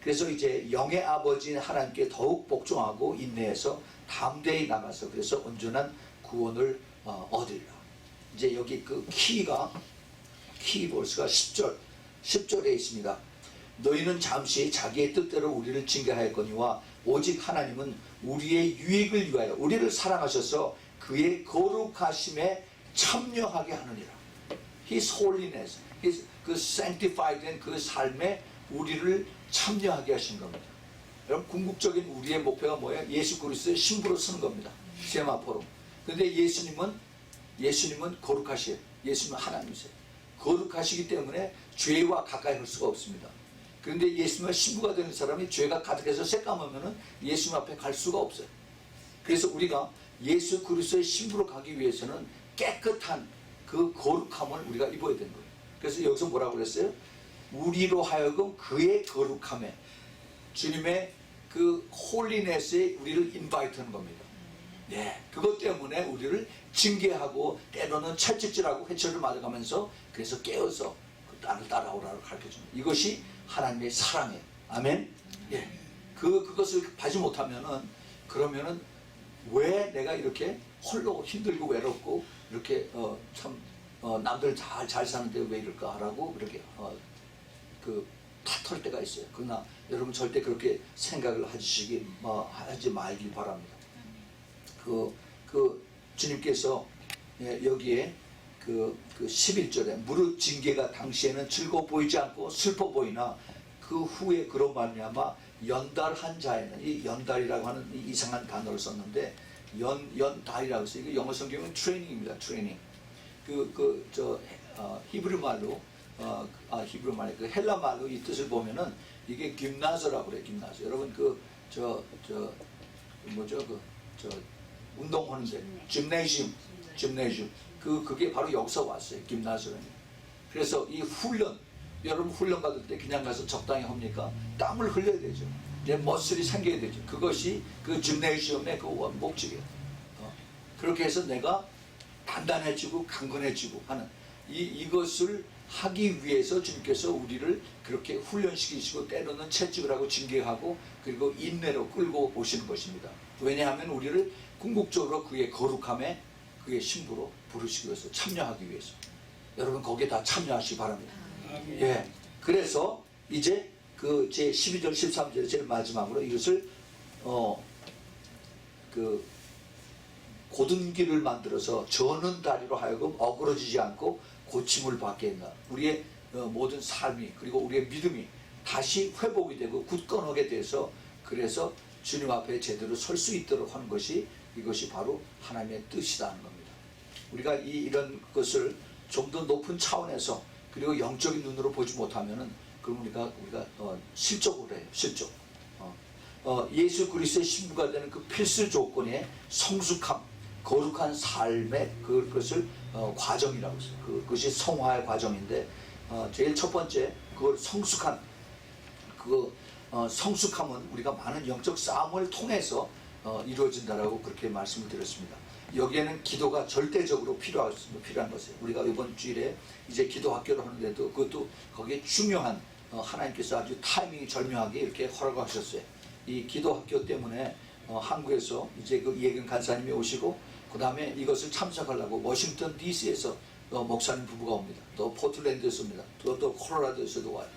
그래서 이제 영의 아버지인 하나님께 더욱 복종하고 인내해서 담대히 나가서 그래서 온전한 구원을 얻으리라. 이제 여기 그 키버스가 10절에 있습니다. 너희는 잠시 자기의 뜻대로 우리를 징계하였거니와 오직 하나님은 우리의 유익을 위하여 우리를 사랑하셔서 그의 거룩하심에 참여하게 하느니라. His holiness, His 그 sanctified된 그 삶에 우리를 참여하게 하신 겁니다. 여러분 궁극적인 우리의 목표가 뭐예요? 예수 그리스도의 신부로 서는 겁니다. 세마포로. 그런데 예수님은 거룩하시에요. 예수님은 하나님이세요. 거룩하시기 때문에 죄와 가까이 할 수가 없습니다. 그런데 예수님의 신부가 되는 사람이 죄가 가득해서 새까매면 예수님 앞에 갈 수가 없어요. 그래서 우리가 예수 그리스도의 신부로 가기 위해서는 깨끗한 그 거룩함을 우리가 입어야 되는 거예요. 그래서 여기서 뭐라고 그랬어요? 우리로 하여금 그의 거룩함에, 주님의 그 홀리네스에 우리를 인바이트하는 겁니다. 네, 그것 때문에 우리를 징계하고 때로는 채찍질하고 회초리를 맞아가면서 그래서 깨어서 나를 따라오라고 가르쳐줍니다. 이것이 하나님의 사랑이에요. 아멘. 예, 그것을 하지 못하면은 그러면은 왜 내가 이렇게 홀로 힘들고 외롭고 이렇게 남들 잘 사는데 왜 이럴까라고 그렇게 탓할 때가 있어요. 그러나 여러분 절대 그렇게 생각을 하지 말길 바랍니다. 주님께서 여기에 그 11절에 무릇 징계가 당시에는 즐거워 보이지 않고 슬퍼 보이나 그 후에 그로 말미암아 연달한 자에는, 이 연달이라고 하는 이 이상한 단어를 썼는데 연달이라고 해서 이거 영어 성경은 트레이닝입니다. 트레이닝. 히브리 말로 그 헬라 말로 이 뜻을 보면은 이게 김나저라고 그래요. 김나저. 여러분 운동하는데 짐네시움. 그게 바로 여기서 왔어요. 김나저는. 그래서 이 훈련, 여러분 훈련 받을 때 그냥 가서 적당히 합니까? 땀을 흘려야 되죠. 이제 머슬이 생겨야 되죠. 그것이 그 짐네시움의 그 목적이에요. 그렇게 해서 내가 단단해지고 강건해지고 하는 이것을 하기 위해서 주님께서 우리를 그렇게 훈련시키시고 때로는 채찍을 하고 징계하고 그리고 인내로 끌고 오시는 것입니다. 왜냐하면 우리를 궁극적으로 그의 거룩함에 그의 신부로 부르시기 위해서, 참여하기 위해서. 여러분 거기에 다 참여하시기 바랍니다. 예. 그래서 이제 그 제 12절 13절 제일 마지막으로 이것을 곧은 길을 만들어서 저는 다리로 하여금 어그러지지 않고 고침을 받게 했나. 우리의 모든 삶이 그리고 우리의 믿음이 다시 회복이 되고 굳건하게 돼서 그래서 주님 앞에 제대로 설 수 있도록 하는 것이 이것이 바로 하나님의 뜻이라는 겁니다. 우리가 이런 것을 좀 더 높은 차원에서 그리고 영적인 눈으로 보지 못하면은 그럼 우리가 실족을 해요. 실족. 예수 그리스도의 신부가 되는 그 필수 조건의 성숙함, 거룩한 삶의 그것을 과정이라고 했어요. 그것이 성화의 과정인데 제일 첫 번째 그걸 성숙함은 우리가 많은 영적 싸움을 통해서 이루어진다라고 그렇게 말씀을 드렸습니다. 여기에는 기도가 절대적으로 필요한 것이에요. 우리가 이번 주일에 이제 기도 학교를 하는데도 그것도 거기에 중요한 하나님께서 아주 타이밍이 절묘하게 이렇게 허락하셨어요. 이 기도 학교 때문에 한국에서 이제 그 이혜경 간사님이 오시고 그 다음에 이것을 참석하려고 워싱턴 DC에서 목사님 부부가 옵니다. 또 포틀랜드에서 옵니다. 또 콜로라도에서도 와요.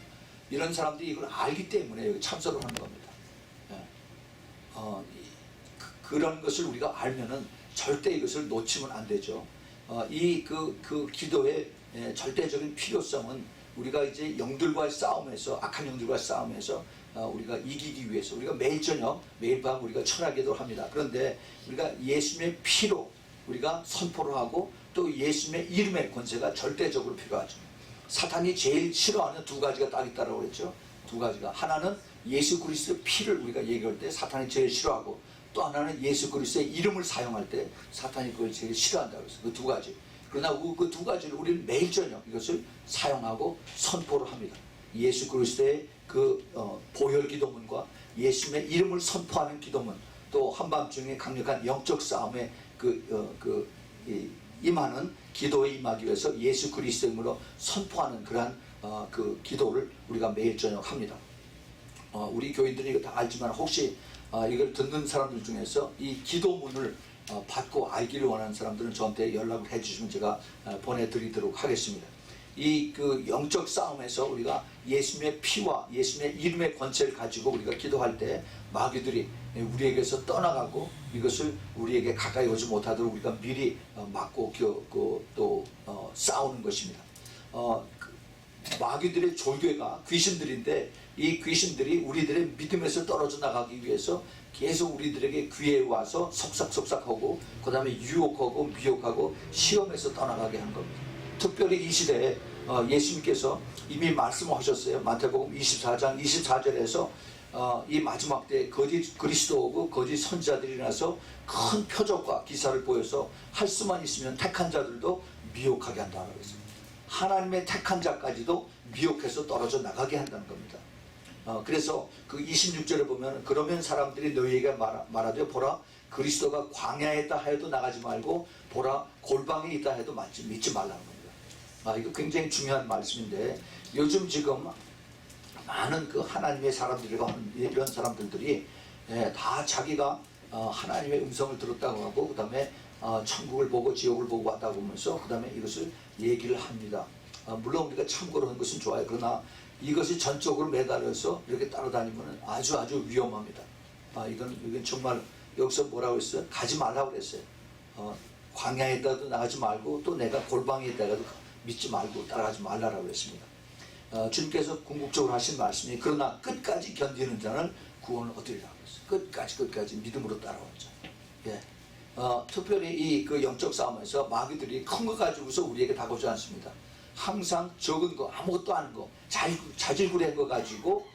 이런 사람들이 이걸 알기 때문에 여기 참석을 하는 겁니다. 그런 것을 우리가 알면은 절대 이것을 놓치면 안 되죠. 그 기도의 절대적인 필요성은 우리가 이제 영들과의 싸움에서, 악한 영들과의 싸움에서 우리가 이기기 위해서 우리가 매일 저녁, 매일 밤 우리가 철학기도를 합니다. 그런데 우리가 예수님의 피로 우리가 선포를 하고 또 예수님의 이름의 권세가 절대적으로 필요하죠. 사탄이 제일 싫어하는 두 가지가 딱 있다고 그랬죠. 두 가지가. 하나는 예수 그리스도의 피를 우리가 얘기할 때 사탄이 제일 싫어하고 또 하나는 예수 그리스도의 이름을 사용할 때 사탄이 그걸 제일 싫어한다고 했어요. 그 두 가지. 그러나 그 두 가지를 우리는 매일 저녁 이것을 사용하고 선포를 합니다. 예수 그리스도의 그 보혈 기도문과 예수님의 이름을 선포하는 기도문, 또 한밤중에 강력한 영적 싸움에 임하는 기도에 임하기 위해서 예수 그리스도의 이름으로 선포하는 그러한 그 기도를 우리가 매일 저녁 합니다. 우리 교인들이 이거 다 알지만 혹시 이걸 듣는 사람들 중에서 이 기도문을 받고 알기를 원하는 사람들은 저한테 연락을 해주시면 제가 보내드리도록 하겠습니다. 이 그 영적 싸움에서 우리가 예수님의 피와 예수님의 이름의 권세를 가지고 우리가 기도할 때 마귀들이 우리에게서 떠나가고 이것을 우리에게 가까이 오지 못하도록 우리가 미리 막고 또 싸우는 것입니다. 마귀들의 졸개가 귀신들인데 이 귀신들이 우리들의 믿음에서 떨어져 나가기 위해서 계속 우리들에게 귀에 와서 속삭속삭하고 그 다음에 유혹하고 미혹하고 시험에서 떠나가게 한 겁니다. 특별히 이 시대에 예수님께서 이미 말씀하셨어요. 마태복음 24장 24절에서 이 마지막 때 거짓 그리스도 오고 거짓 선지자들이 나서 큰 표적과 기사를 보여서 할 수만 있으면 택한 자들도 미혹하게 한다고 했습니다. 하나님의 택한 자까지도 미혹해서 떨어져 나가게 한다는 겁니다. 그래서 그 26절에 보면 그러면 사람들이 너희에게 말하되 보라 그리스도가 광야에 있다 하여도 나가지 말고 보라 골방에 있다 해도 믿지 말라는 겁니다. 이거 굉장히 중요한 말씀인데 요즘 지금 많은 그 하나님의 사람들이라고 하는 이런 사람들이 다 자기가 하나님의 음성을 들었다고 하고 그 다음에 천국을 보고 지옥을 보고 왔다고 하면서 그 다음에 이것을 얘기를 합니다. 물론 우리가 참고로 하는 것은 좋아요. 그러나 이것이 전적으로 매달려서 이렇게 따라다니면 아주 위험합니다. 이건 정말 여기서 뭐라고 했어요? 가지 말라고 그랬어요. 광야에 있다가도 나가지 말고 또 내가 골방에 있다가도 믿지 말고 따라가지 말라고 했습니다. 주님께서 궁극적으로 하신 말씀이 그러나 끝까지 견디는 자는 구원을 얻으리라고 했어요. 끝까지 믿음으로 따라오는 자. 예. 특별히 이 그 영적 싸움에서 마귀들이 큰 거 가지고서 우리에게 다가오지 않습니다. 항상 적은 거 아무것도 아닌 거 자질구레한 거 가지고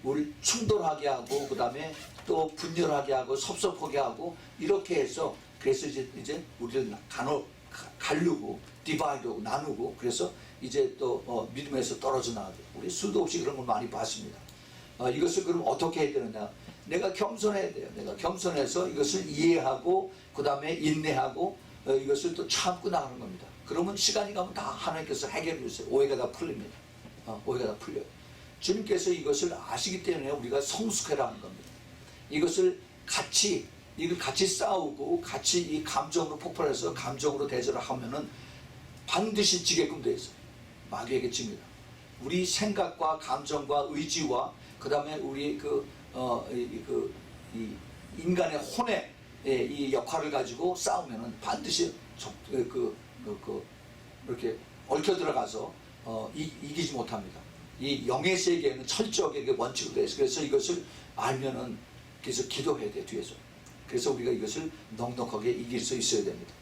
우리 충돌하게 하고 그 다음에 또 분열하게 하고 섭섭하게 하고 이렇게 해서 그래서 이제 우리를 가르고 디바이드하고 나누고 그래서 이제 또 믿음에서 떨어져 나가고 우리 수도 없이 그런 걸 많이 봤습니다. 이것을 그럼 어떻게 해야 되느냐? 내가 겸손해야 돼요. 내가 겸손해서 이것을 이해하고 그 다음에 인내하고 이것을 또 참고 나가는 겁니다. 그러면 시간이 가면 다 하나님께서 해결해 주세요. 오해가 다 풀립니다. 오해가 다 풀려요. 주님께서 이것을 아시기 때문에 우리가 성숙해라는 겁니다. 이것을 같이 싸우고 같이 이 감정으로 폭발해서 감정으로 대절을 하면은 반드시 지게끔 되어 있어요. 마귀에게 집니다. 우리 생각과 감정과 의지와 그 다음에 우리 이 인간의 혼의 이 역할을 가지고 싸우면은 반드시 이렇게 얽혀 들어가서 이기지 못합니다. 이 영의 세계에는 철저하게 원칙으로 되어 있어요. 그래서 이것을 알면은 그래서 기도해야 돼요, 뒤에서. 그래서 우리가 이것을 넉넉하게 이길 수 있어야 됩니다.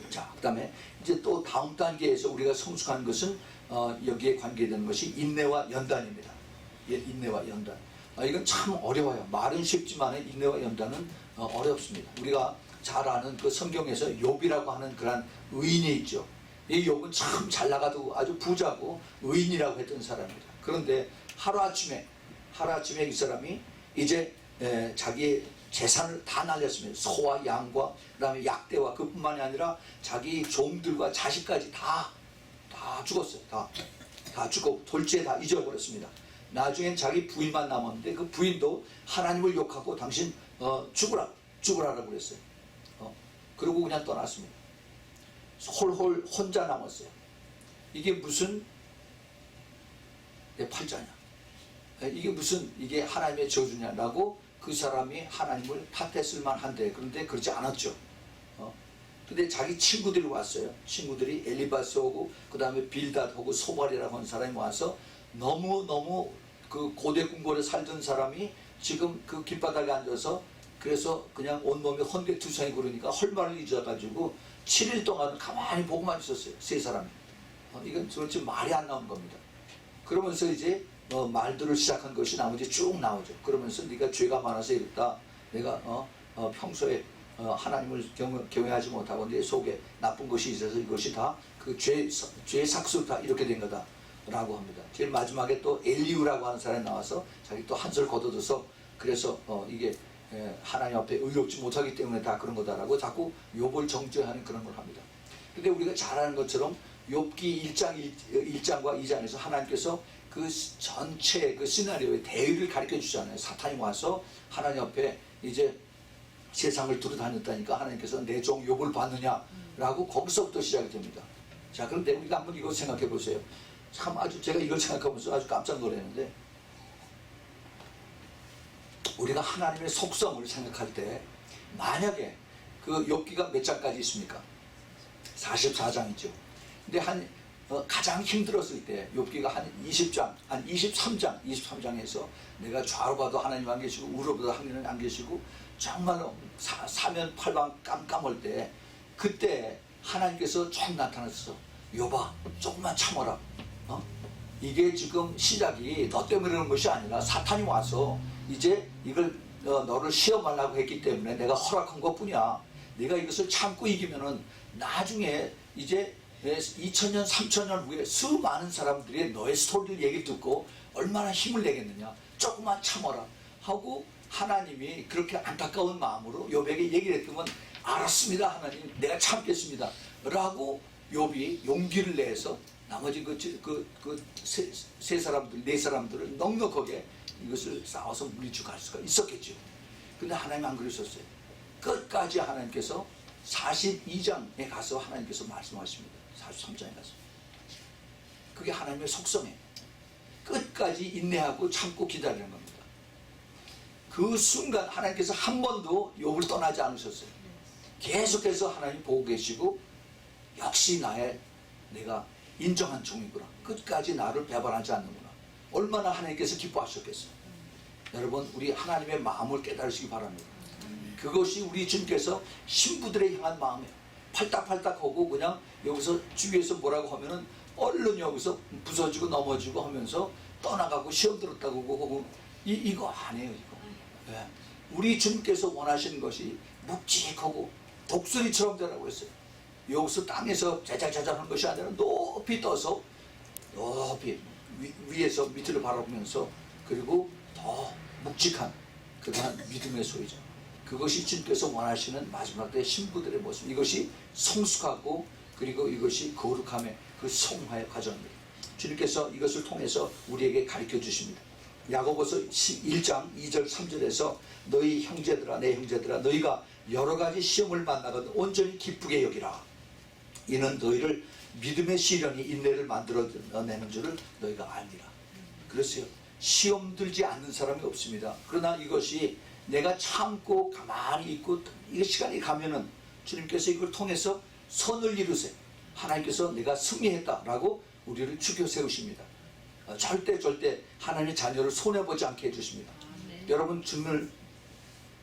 자, 그 다음에 이제 또 다음 단계에서 우리가 성숙하는 것은 여기에 관계되는 것이 인내와 연단입니다. 인내와 연단. 이건 참 어려워요. 말은 쉽지만 인내와 연단은 어렵습니다. 우리가 잘 아는 그 성경에서 욥이라고 하는 그런 의인이 있죠. 이 욥은 참 잘 나가도 아주 부자고 의인이라고 했던 사람입니다. 그런데 하루아침에 이 사람이 이제 자기 재산을 다 날렸습니다. 소와 양과 그 다음에 약대와 그뿐만이 아니라 자기 종들과 자식까지 다 죽었어요. 다 죽고 돌지에 다 잊어버렸습니다. 나중엔 자기 부인만 남았는데 그 부인도 하나님을 욕하고 당신 죽으라고 그랬어요. 그러고 그냥 떠났습니다. 홀홀 혼자 남았어요. 이게 무슨 내 팔자냐? 이게 하나님의 저주냐라고 그 사람이 하나님을 탓했을 만한데 그런데 그렇지 않았죠. 근데 자기 친구들이 왔어요. 친구들이 엘리바스 오고 그 다음에 빌닷 오고 소발이라고 하는 사람이 와서 너무 그 고대 궁궐에 살던 사람이 지금 그 길바닥에 앉아서 그래서 그냥 온몸에 헌개투성이 그러니까 헐말을 잊어가지고 7일 동안 가만히 보고만 있었어요. 세 사람이. 이건 도대체 말이 안 나오는 겁니다. 그러면서 이제 말들을 시작한 것이 나머지 쭉 나오죠. 그러면서 네가 죄가 많아서 이랬다. 내가 평소에 하나님을 경외하지 못하고 내 속에 나쁜 것이 있어서 이것이 다 그 죄의 삭수로 다 이렇게 된 거다 라고 합니다. 제일 마지막에 또 엘리우라고 하는 사람이 나와서 자기 또 한술 걷어줘서 그래서 이게 하나님 앞에 의롭지 못하기 때문에 다 그런 거다라고 자꾸 욥을 정죄하는 그런 걸 합니다. 근데 우리가 잘 아는 것처럼 욥기 1장과 2장에서 하나님께서 그 전체 그 시나리오의 대의를 가르쳐 주잖아요. 사탄이 와서 하나님 앞에 이제 세상을 두루다녔다니까 하나님께서 내 종 욥을 봤느냐라고 거기서부터 시작이 됩니다. 자, 그런데 우리가 한번 이거 생각해 보세요. 참 아주 제가 이걸 생각하면서 아주 깜짝 놀랐는데 우리가 하나님의 속성을 생각할 때 만약에 그 욥기가 몇 장까지 있습니까? 44장이죠. 근데 한 가장 힘들었을 때 욥기가 한 20장, 한 23장에서 내가 좌로 봐도 하나님 안 계시고 우로 봐도 하나님 안 계시고 정말로 사면 팔방 깜깜할 때 그때 하나님께서 좀 나타났어. 욥아 조금만 참아라. 이게 지금 시작이 너 때문에 그러는 것이 아니라 사탄이 와서 이제 이걸 너를 시험하려고 했기 때문에 내가 허락한 것뿐이야. 네가 이것을 참고 이기면은 나중에 이제 2000년, 3000년 후에 수많은 사람들이 너의 스토리를 얘기 듣고 얼마나 힘을 내겠느냐. 조금만 참아라 하고 하나님이 그렇게 안타까운 마음으로 욥에게 얘기를 했더니 알았습니다 하나님, 내가 참겠습니다 라고 욥이 용기를 내서 나머지 세 사람들, 네 사람들을 넉넉하게 이것을 싸워서 물리쳐갈 수가 있었겠죠. 근데 하나님 안 그러셨어요. 끝까지 하나님께서 42장에 가서 하나님께서 말씀하십니다. 43장에 가서. 그게 하나님의 속성이에요. 끝까지 인내하고 참고 기다리는 겁니다. 그 순간 하나님께서 한 번도 욥을 떠나지 않으셨어요. 계속해서 하나님 보고 계시고 역시 내가 인정한 종이구나. 끝까지 나를 배반하지 않는구나. 얼마나 하나님께서 기뻐하셨겠어요. 여러분 우리 하나님의 마음을 깨달으시기 바랍니다. 그것이 우리 주님께서 신부들에 향한 마음이에요. 팔딱팔딱하고 그냥 여기서 주위에서 뭐라고 하면은 얼른 여기서 부서지고 넘어지고 하면서 떠나가고 시험 들었다고 하고 이거 아니에요. 이거. 네. 우리 주님께서 원하시는 것이 묵직하고 독수리처럼 되라고 했어요. 여기서 땅에서 자잘자잘한 것이 아니라 높이 떠서 높이 위에서 밑을 바라보면서 그리고 더 묵직한 그러한 믿음의 소리죠. 그것이 주님께서 원하시는 마지막 때 신부들의 모습. 이것이 성숙하고 그리고 이것이 거룩함의 그 성화의 과정입니다. 주님께서 이것을 통해서 우리에게 가르쳐 주십니다. 야고보서 1장 2절 3절에서 너희 형제들아 내 형제들아 너희가 여러 가지 시험을 만나거든 온전히 기쁘게 여기라. 이는 너희를 믿음의 시련이 인내를 만들어내는 줄을 너희가 아니라. 그랬어요. 시험 들지 않는 사람이 없습니다. 그러나 이것이 내가 참고 가만히 있고 이 시간이 가면은 주님께서 이걸 통해서 선을 이루세요. 하나님께서 내가 승리했다라고 우리를 추켜 세우십니다. 절대 하나님의 자녀를 손해보지 않게 해주십니다. 여러분 주님을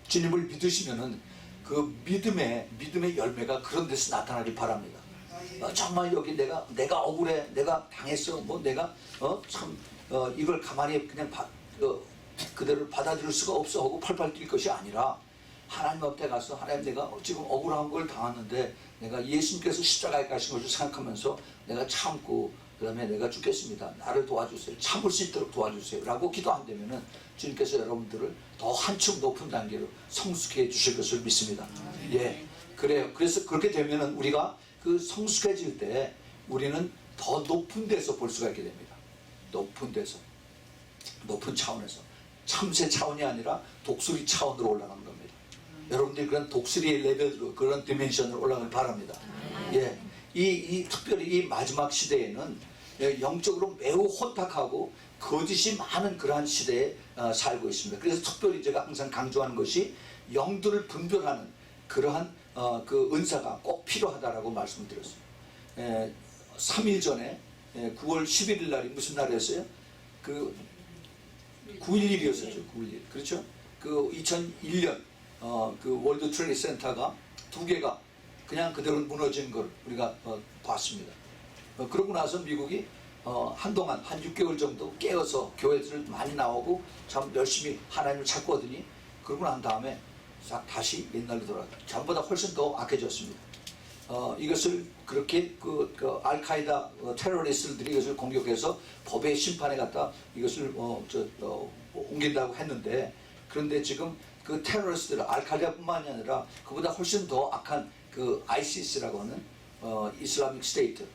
믿으시면은 그 믿음의 열매가 그런 데서 나타나길 바랍니다. 정말 여기 내가 억울해, 내가 당했어, 뭐 내가 이걸 가만히 그냥 그대로 받아들일 수가 없어 하고 팔팔 뛸 것이 아니라 하나님 앞에 가서 하나님 내가 지금 억울한 걸 당하는데 내가 예수님께서 십자가에 가신 것을 생각하면서 내가 참고 그 다음에 내가 죽겠습니다. 나를 도와주세요. 참을 수 있도록 도와주세요. 라고 기도한다면은 주님께서 여러분들을 더 한층 높은 단계로 성숙해 주실 것을 믿습니다. 예, 그래요. 그래서 그렇게 되면은 우리가 그 성숙해질 때 우리는 더 높은 데서 볼 수가 있게 됩니다. 높은 데서, 높은 차원에서. 참새 차원이 아니라 독수리 차원으로 올라가는 겁니다. 여러분들이 그런 독수리의 레벨로 그런 디멘션으로 올라가길 바랍니다. 예, 특별히 이 마지막 시대에는 영적으로 매우 혼탁하고 거짓이 많은 그러한 시대에 살고 있습니다. 그래서 특별히 제가 항상 강조하는 것이 영들을 분별하는 그러한 그 은사가 꼭 필요하다라고 말씀을 드렸어요. 3일 전에 9월 11일 날이 무슨 날이었어요? 그 9.11이었었죠. 9.11. 그렇죠? 그 2001년 그 월드 트레이드 센터가 두 개가 그냥 그대로 무너진 걸 우리가 봤습니다. 그러고 나서 미국이 한동안 한 6개월 정도 깨어서 교회들 많이 나오고 참 열심히 하나님을 찾고 하더니 그러고 난 다음에 다시 옛날로 돌아갔다. 전보다 훨씬 더 악해졌습니다. 이것을 그렇게 그 알카이다 테러리스트들이 이것을 공격해서 법의 심판에 갖다 이것을 옮긴다고 했는데 그런데 지금 그 테러리스트들 알카이다뿐만이 아니라 그보다 훨씬 더 악한 그 ISIS라고 하는 이슬라믹 스테이트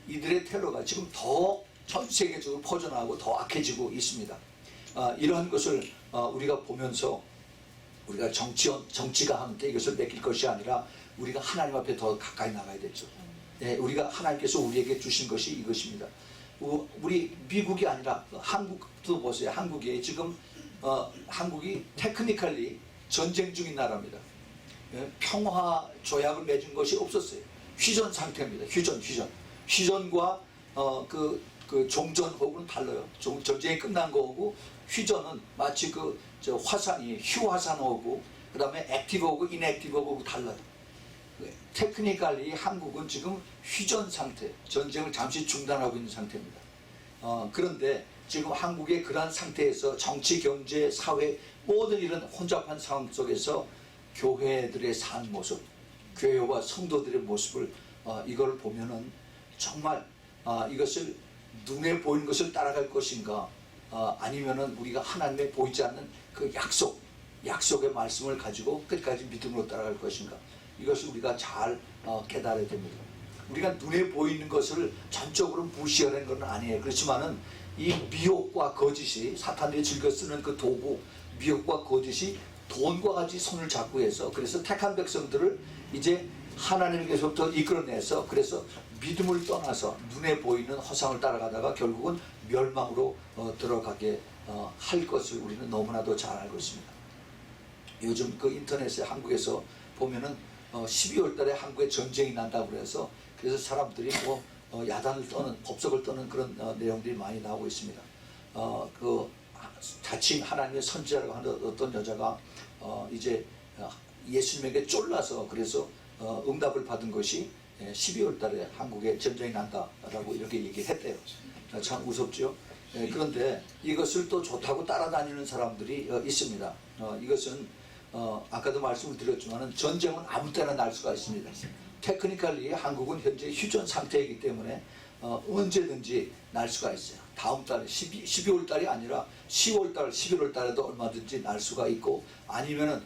이들의 테러가 지금 더 전 세계적으로 퍼져나가고 더 악해지고 있습니다. 이러한 것을 우리가 보면서 우리가 정치가 하면 때 이것을 맡길 것이 아니라 우리가 하나님 앞에 더 가까이 나가야 되죠. 예, 우리가 하나님께서 우리에게 주신 것이 이것입니다. 우리 미국이 아니라 한국도 보세요. 한국이 지금 한국이 테크니컬리 전쟁 중인 나라입니다. 예, 평화 조약을 맺은 것이 없었어요. 휴전 상태입니다. 휴전과 그 종전하고는 달라요. 전쟁이 끝난 거하고 휴전은 마치 저 화산이 휴화산하고 그 다음에 액티브하고 인액티브하고 달라요. 테크니컬리 한국은 지금 휴전 상태, 전쟁을 잠시 중단하고 있는 상태입니다. 그런데 지금 한국의 그러한 상태에서 정치, 경제, 사회 모든 이런 혼잡한 상황 속에서 교회들의 산 모습, 교회와 성도들의 모습을 이걸 보면은 정말 이것을 눈에 보이는 것을 따라갈 것인가, 아니면은 우리가 하나님의 보이지 않는 그 약속의 말씀을 가지고 끝까지 믿음으로 따라갈 것인가, 이것을 우리가 잘 깨달아야 됩니다. 우리가 눈에 보이는 것을 전적으로 무시하는 건 아니에요. 그렇지만은 이 미혹과 거짓이, 사탄들이 즐겨 쓰는 그 도구, 미혹과 거짓이 돈과 같이 손을 잡고 해서, 그래서 택한 백성들을 이제 하나님께서부터 이끌어내서, 그래서 믿음을 떠나서 눈에 보이는 허상을 따라가다가 결국은 멸망으로 들어가게 할 것을 우리는 너무나도 잘 알고 있습니다. 요즘 그 인터넷에 한국에서 보면은 12월 달에 한국에 전쟁이 난다고 그래서 사람들이 야단을 떠는, 법석을 떠는 그런 내용들이 많이 나오고 있습니다. 그 자칭 하나님의 선지자라고 하는 어떤 여자가 이제 예수님에게 쫄라서 그래서 응답을 받은 것이 12월 달에 한국에 전쟁이 난다라고 이렇게 얘기했대요. 참 무섭죠. 그런데 이것을 또 좋다고 따라다니는 사람들이 있습니다. 이것은 아까도 말씀을 드렸지만 전쟁은 아무 때나 날 수가 있습니다. 테크니컬리 한국은 현재 휴전 상태이기 때문에 언제든지 날 수가 있어요. 다음 달에 12월 달이 아니라 10월 달, 11월 달에도 얼마든지 날 수가 있고, 아니면은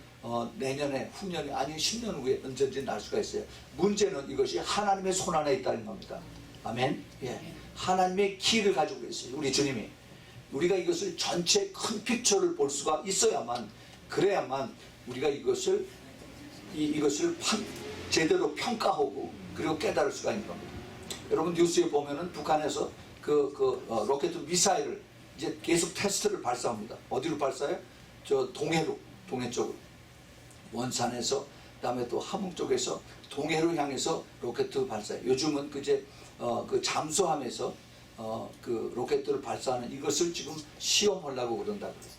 내년에, 후년에, 아니면 10년 후에 언제든지 날 수가 있어요. 문제는 이것이 하나님의 손 안에 있다는 겁니다. 아멘. 예. 하나님의 키를 가지고 있어요. 우리 주님이. 우리가 이것을 전체 큰 픽처를 볼 수가 있어야만, 그래야만 우리가 이것을 제대로 평가하고 그리고 깨달을 수가 있는 겁니다. 여러분 뉴스에 보면은 북한에서 로켓 미사일을 이제 계속 테스트를 발사합니다. 어디로 발사해요? 저 동해 쪽으로. 원산에서, 그다음에 또 함흥 쪽에서 동해로 향해서 로켓 발사해. 요즘은 그 잠수함에서 그 로켓을 발사하는 이것을 지금 시험하려고 그런다고 그래요.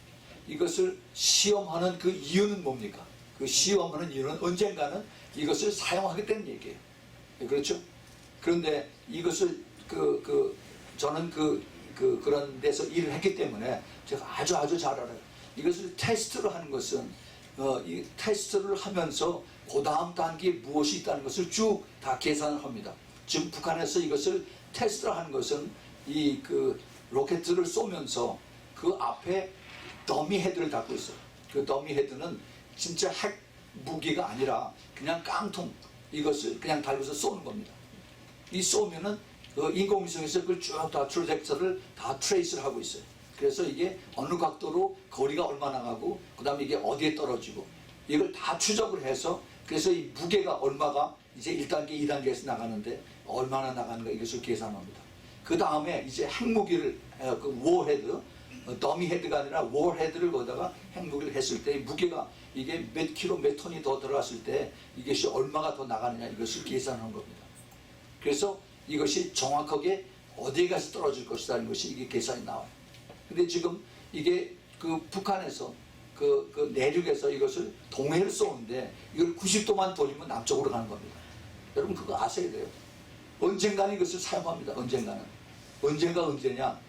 이것을 시험하는 그 이유는 뭡니까? 그 시험하는 이유는 언젠가는 이것을 사용하겠다는 얘기예요. 그렇죠? 그런데 이것을 저는 그런 데서 일을 했기 때문에 제가 아주 잘 알아요. 이것을 테스트를 하는 것은 이 테스트를 하면서 그 다음 단계에 무엇이 있다는 것을 쭉 다 계산을 합니다. 지금 북한에서 이것을 테스트를 하는 것은 로켓을 쏘면서 그 앞에 더미 헤드를 갖고 있어요. 그 더미 헤드는 진짜 핵 무기가 아니라 그냥 깡통, 이것을 그냥 달고서 쏘는 겁니다. 이 쏘면은 인공위성에서 그걸 쭉 다 트레젝터를 다 트레이스를 하고 있어요. 그래서 이게 어느 각도로 거리가 얼마나 가고, 그 다음에 이게 어디에 떨어지고, 이걸 다 추적을 해서, 그래서 이 무게가 얼마가 이제 1단계, 2단계에서 나가는데 얼마나 나가는가, 이것을 계산합니다. 그 다음에 이제 핵무기를, 워헤드, 더미 헤드가 아니라 워헤드를 거다가 핵무기를 했을 때 무게가 이게 몇 킬로, 몇 톤이 더 들어갔을 때 이것이 얼마가 더 나가느냐, 이것을 계산한 겁니다. 그래서 이것이 정확하게 어디에 가서 떨어질 것이라는 것이 이게 계산이 나와요. 근데 지금 이게 북한에서 내륙에서 이것을 동해를 쏘는데 이걸 90도만 돌리면 남쪽으로 가는 겁니다. 여러분 그거 아셔야 돼요. 언젠가는 이것을 사용합니다. 언제냐?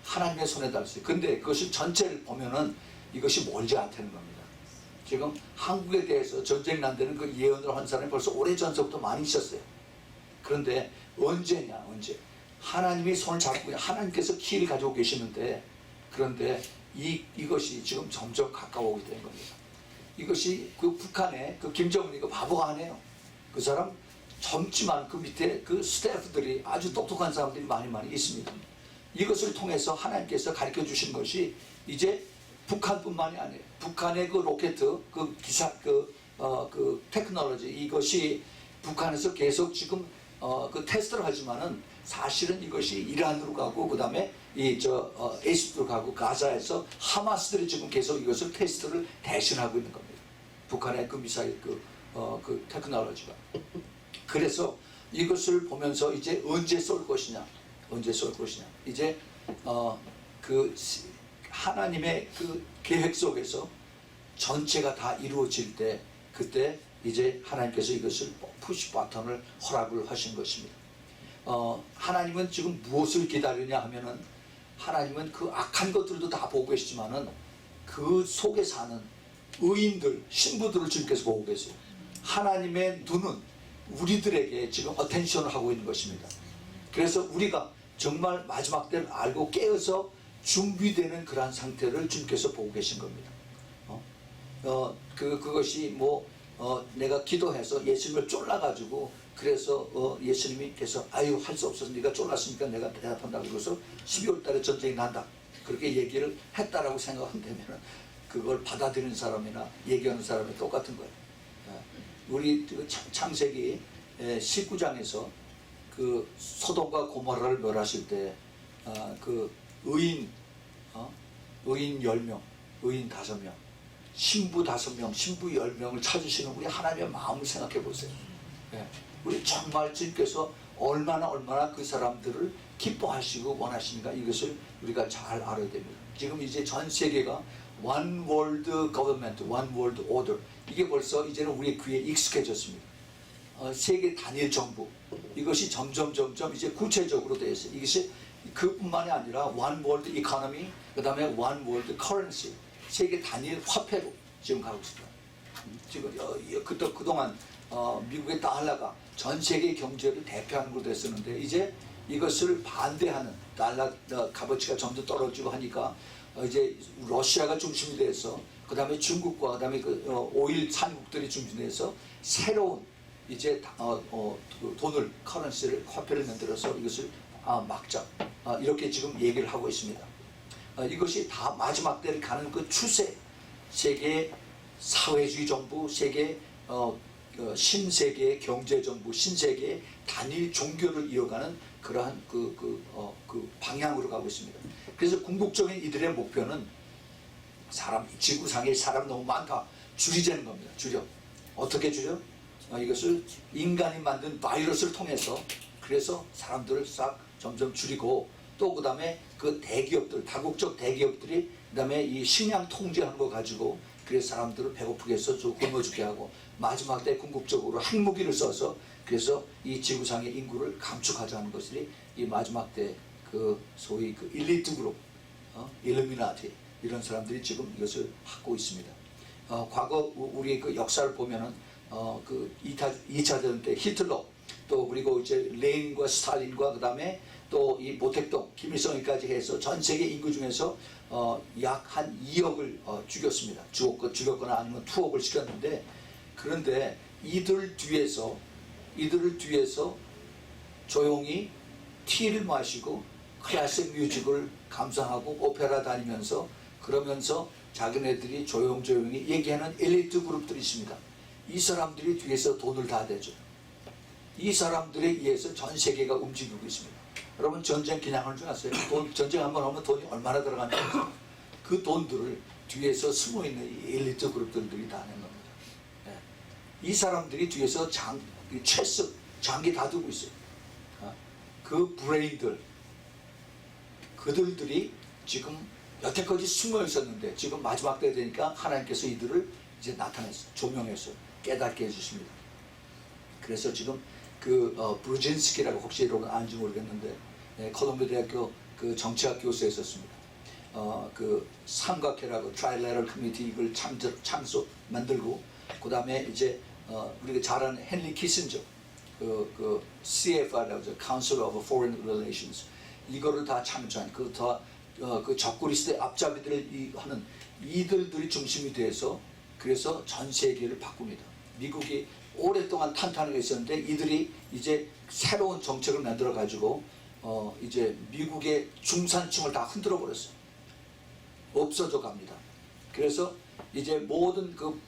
하나님의 손에 달았어요. 근데 그것을 전체를 보면은 이것이 멀지 않다는 겁니다. 지금 한국에 대해서 전쟁 난 데는 그 예언을 한 사람이 벌써 오래전서부터 많이 있었어요. 그런데 언제? 하나님이 손을 잡고 하나님께서 키를 가지고 계시는데, 그런데 이것이 지금 점점 가까워오게 되는 겁니다. 이것이 북한의 김정은 이거 바보가 아니에요. 그 사람 젊지만 그 밑에 그 스태프들이 아주 똑똑한 사람들이 많이 있습니다. 이것을 통해서 하나님께서 가르쳐 주신 것이 이제 북한뿐만이 아니에요. 북한의 그 로켓, 그 기사, 그 테크놀로지, 이것이 북한에서 계속 지금 그 테스트를 하지만은 사실은 이것이 이란으로 가고, 그 다음에 에집트로 가고, 가자에서 하마스들이 지금 계속 이것을 테스트를 대신하고 있는 겁니다. 북한의 그 미사일 그 테크놀로지가. 그래서 이것을 보면서 이제 언제 쏠 것이냐, 언제 쏠 것이냐. 이제 그 하나님의 그 계획 속에서 전체가 다 이루어질 때 그때 이제 하나님께서 이것을 푸시 버튼을 허락을 하신 것입니다. 하나님은 지금 무엇을 기다리냐 하면은 하나님은 그 악한 것들도 다 보고 계시지만은 그 속에 사는 의인들, 신부들을 주님께서 보고 계세요. 하나님의 눈은 우리들에게 지금 어텐션을 하고 있는 것입니다. 그래서 우리가 정말 마지막 때를 알고 깨어서 준비되는 그러한 상태를 주님께서 보고 계신 겁니다. 그것이 내가 기도해서 예수님을 쫄라가지고 그래서 예수님께서 아유 할 수 없어서 네가 쫄랐으니까 내가 대답한다고 그래서 12월 달에 전쟁이 난다 그렇게 얘기를 했다라고 생각한다면 그걸 받아들이는 사람이나 얘기하는 사람이 똑같은 거예요. 우리 창세기 19장에서 그 소돔과 고모라를 멸하실 때 그 의인 10명, 의인 5명, 신부 5명, 신부 10명을 찾으시는 우리 하나님의 마음을 생각해 보세요. 우리 정말 주님께서 얼마나 그 사람들을 기뻐하시고 원하시는가 이것을 우리가 잘 알아야 됩니다. 지금 이제 전 세계가 One World Government, One World Order 이게 벌써 이제는 우리의 귀에 익숙해졌습니다. 세계 단일 정부 이것이 점점 이제 구체적으로 되어 있어요. 이것이 그뿐만이 아니라 One World Economy 그 다음에 One World Currency 세계 단일 화폐로 지금 가고 있습니다. 지금 그동안 미국의 달러가 전 세계 경제를 대표하는 것으로 됐었는데 이제 이것을 반대하는 달러 값어치가 점점 떨어지고 하니까 이제 러시아가 중심이 돼서 그 다음에 중국과 그 다음에 오일 산국들이 중심이 돼서 새로운 이제 돈을 커런시를 화폐를 만들어서 이것을 막자 이렇게 지금 얘기를 하고 있습니다. 이것이 다 마지막 때를 가는 그 추세 세계 사회주의 정부 세계 신세계 경제정부, 신세계 단일 종교를 이어가는 그러한 그 방향으로 가고 있습니다. 그래서 궁극적인 이들의 목표는 지구상에 사람 너무 많다. 줄이자는 겁니다. 줄여. 어떻게 줄여? 이것을 인간이 만든 바이러스를 통해서 그래서 사람들을 싹 점점 줄이고 또 그 다음에 그 대기업들, 다국적 대기업들이 그 다음에 이 식량 통제하는 거 가지고 그래서 사람들을 배고프게 해서 굶어 죽게 하고 마지막 때 궁극적으로 핵무기를 써서 그래서 이 지구상의 인구를 감축하자는 것이 이 마지막 때 그 소위 그 일리트 그룹, 일루미나티 이런 사람들이 지금 이것을 하고 있습니다. 과거 우리의 그 역사를 보면은 그 2차 대전 때 히틀러 또 그리고 이제 레닌과 스탈린과 그 다음에 또 이 모택동, 김일성까지 해서 전 세계 인구 중에서 약 한 2억을 죽였습니다. 죽였거나 아니면 투옥을 시켰는데 그런데 이들을 뒤에서 조용히 티를 마시고 클래식 뮤직을 감상하고 오페라 다니면서 그러면서 자기네들이 조용히 얘기하는 엘리트 그룹들이 있습니다. 이 사람들이 뒤에서 돈을 다 대줘요. 이 사람들에 의해서 전 세계가 움직이고 있습니다. 여러분 전쟁 기냥하는 줄 아세요? 전쟁 한번 하면 돈이 얼마나 들어가는지 아세요? 그 돈들을 뒤에서 숨어있는 이 엘리트 그룹들이 다 하는 겁니다. 이 사람들이 뒤에서 체스, 장기 다 두고 있어요. 그 브레인들, 그들이 지금 여태까지 숨어 있었는데 지금 마지막 때 되니까 하나님께서 이들을 이제 나타냈어요. 조명해서 깨닫게 해주십니다. 그래서 지금 그 브루진스키라고 혹시 여러분 아는지 모르겠는데 콜롬비아 대학교 그 정치학 교수에 있었습니다. 그 삼각회라고 트라이레럴 커미티 이걸 만들고 그 다음에 이제 우리가 잘 아는 헨리 키신저 그 CFR라고 하죠. Council of Foreign Relations 이거를 다 참여한 그 적구리 시대 앞잡이들을 하는 이들이 중심이 돼서 그래서 전 세계를 바꿉니다. 미국이 오랫동안 탄탄하게 있었는데 이들이 이제 새로운 정책을 만들어 가지고 이제 미국의 중산층을 다 흔들어 버렸어요. 없어져 갑니다. 그래서 이제 모든 그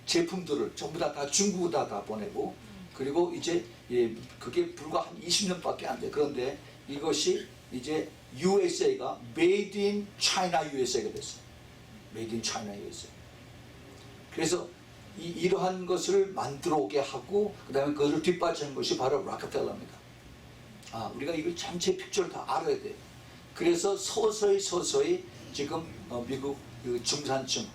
제품들을 전부 다 중국에다 다 보내고 그리고 이제 그게 불과 한 20년밖에 안 돼. 그런데 이것이 이제 USA가 Made in China USA가 됐어요. Made in China USA. 그래서 이러한 것을 만들어 오게 하고 그 다음에 그것을 뒷받치는 것이 바로 락펠러입니다. 우리가 이걸 전체 픽처를 다 알아야 돼요. 그래서 서서히 지금 미국 그 중산층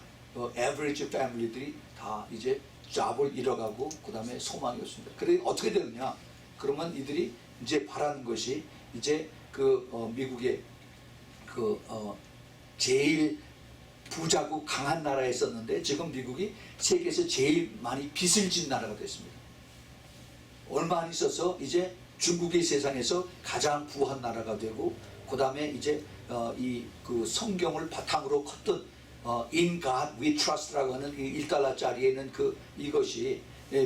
에버리지 패밀리들이 다 이제 잡을 잃어가고 그 다음에 소망이 없습니다. 그래 어떻게 되느냐? 그러면 이들이 이제 바라는 것이 이제 미국의 제일 부자고 강한 나라에 있었는데 지금 미국이 세계에서 제일 많이 빚을 진 나라가 됐습니다. 얼마 안 있어서 이제 중국이 세상에서 가장 부한 나라가 되고 그 다음에 이제 그 성경을 바탕으로 컸던 In God We Trust라고 하는 이 1달러짜리에 있는 이것이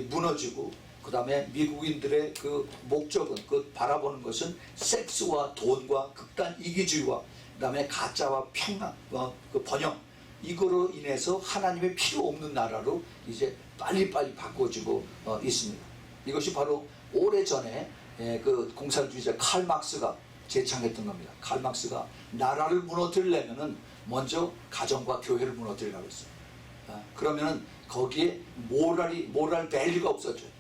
무너지고 그 다음에 미국인들의 그 목적은 바라보는 것은 섹스와 돈과 극단 이기주의와 그 다음에 가짜와 평강 그 번영 이거로 인해서 하나님의 필요 없는 나라로 이제 빨리빨리 바꿔지고 있습니다. 이것이 바로 오래전에 그 공산주의자 칼 막스가 제창했던 겁니다. 칼 막스가 나라를 무너뜨리려면은 먼저 가정과 교회를 무너뜨리라고 했어요. 그러면은 거기에 모랄 밸류가 없어져요.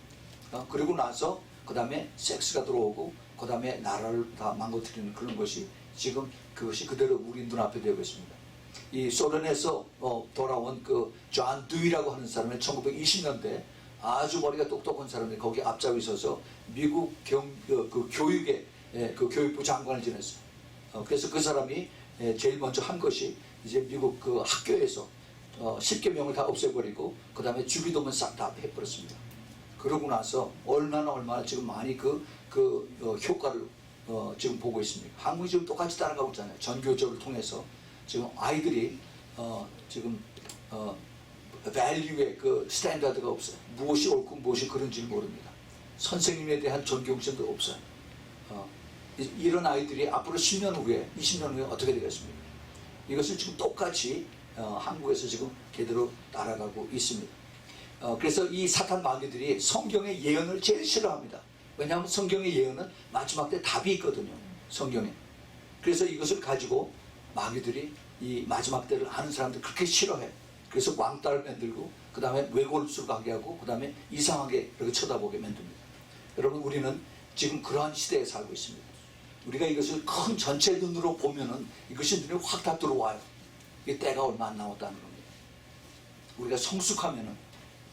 그리고 나서 그 다음에 섹스가 들어오고 그 다음에 나라를 다 망가뜨리는 그런 것이 지금 그것이 그대로 우리 눈앞에 되고 있습니다. 이 소련에서 돌아온 존 듀이라고 하는 사람은 1920년대 아주 머리가 똑똑한 사람이 거기 앞잡이 서서 미국 교육의 교육부 장관을 지냈어요. 그래서 그 사람이 제일 먼저 한 것이 이제 미국 학교에서 10개명을 다 없애버리고 그 다음에 주기도문 싹 다 해버렸습니다. 그러고 나서 얼마나 지금 많이 효과를 지금 보고 있습니다. 한국이 지금 똑같이 따라가고 있잖아요. 전교조를 통해서 지금 아이들이 지금 밸류의 스탠다드가 없어요. 무엇이 옳고 무엇이 그른지를 모릅니다. 선생님에 대한 존경심도 없어요. 이런 아이들이 앞으로 10년 후에 20년 후에 어떻게 되겠습니까? 이것을 지금 똑같이 한국에서 지금 제대로 따라가고 있습니다. 그래서 이 사탄 마귀들이 성경의 예언을 제일 싫어합니다. 왜냐하면 성경의 예언은 마지막 때 답이 있거든요. 성경에. 그래서 이것을 가지고 마귀들이 이 마지막 때를 아는 사람들 그렇게 싫어해. 그래서 왕따를 만들고 그 다음에 외골수를 가게 하고 그 다음에 이상하게 이렇게 쳐다보게 만듭니다. 여러분 우리는 지금 그러한 시대에 살고 있습니다. 우리가 이것을 큰 전체 눈으로 보면은 이것이 눈에 확 다 들어와요. 이게 때가 얼마 안 남았다는 겁니다. 우리가 성숙하면은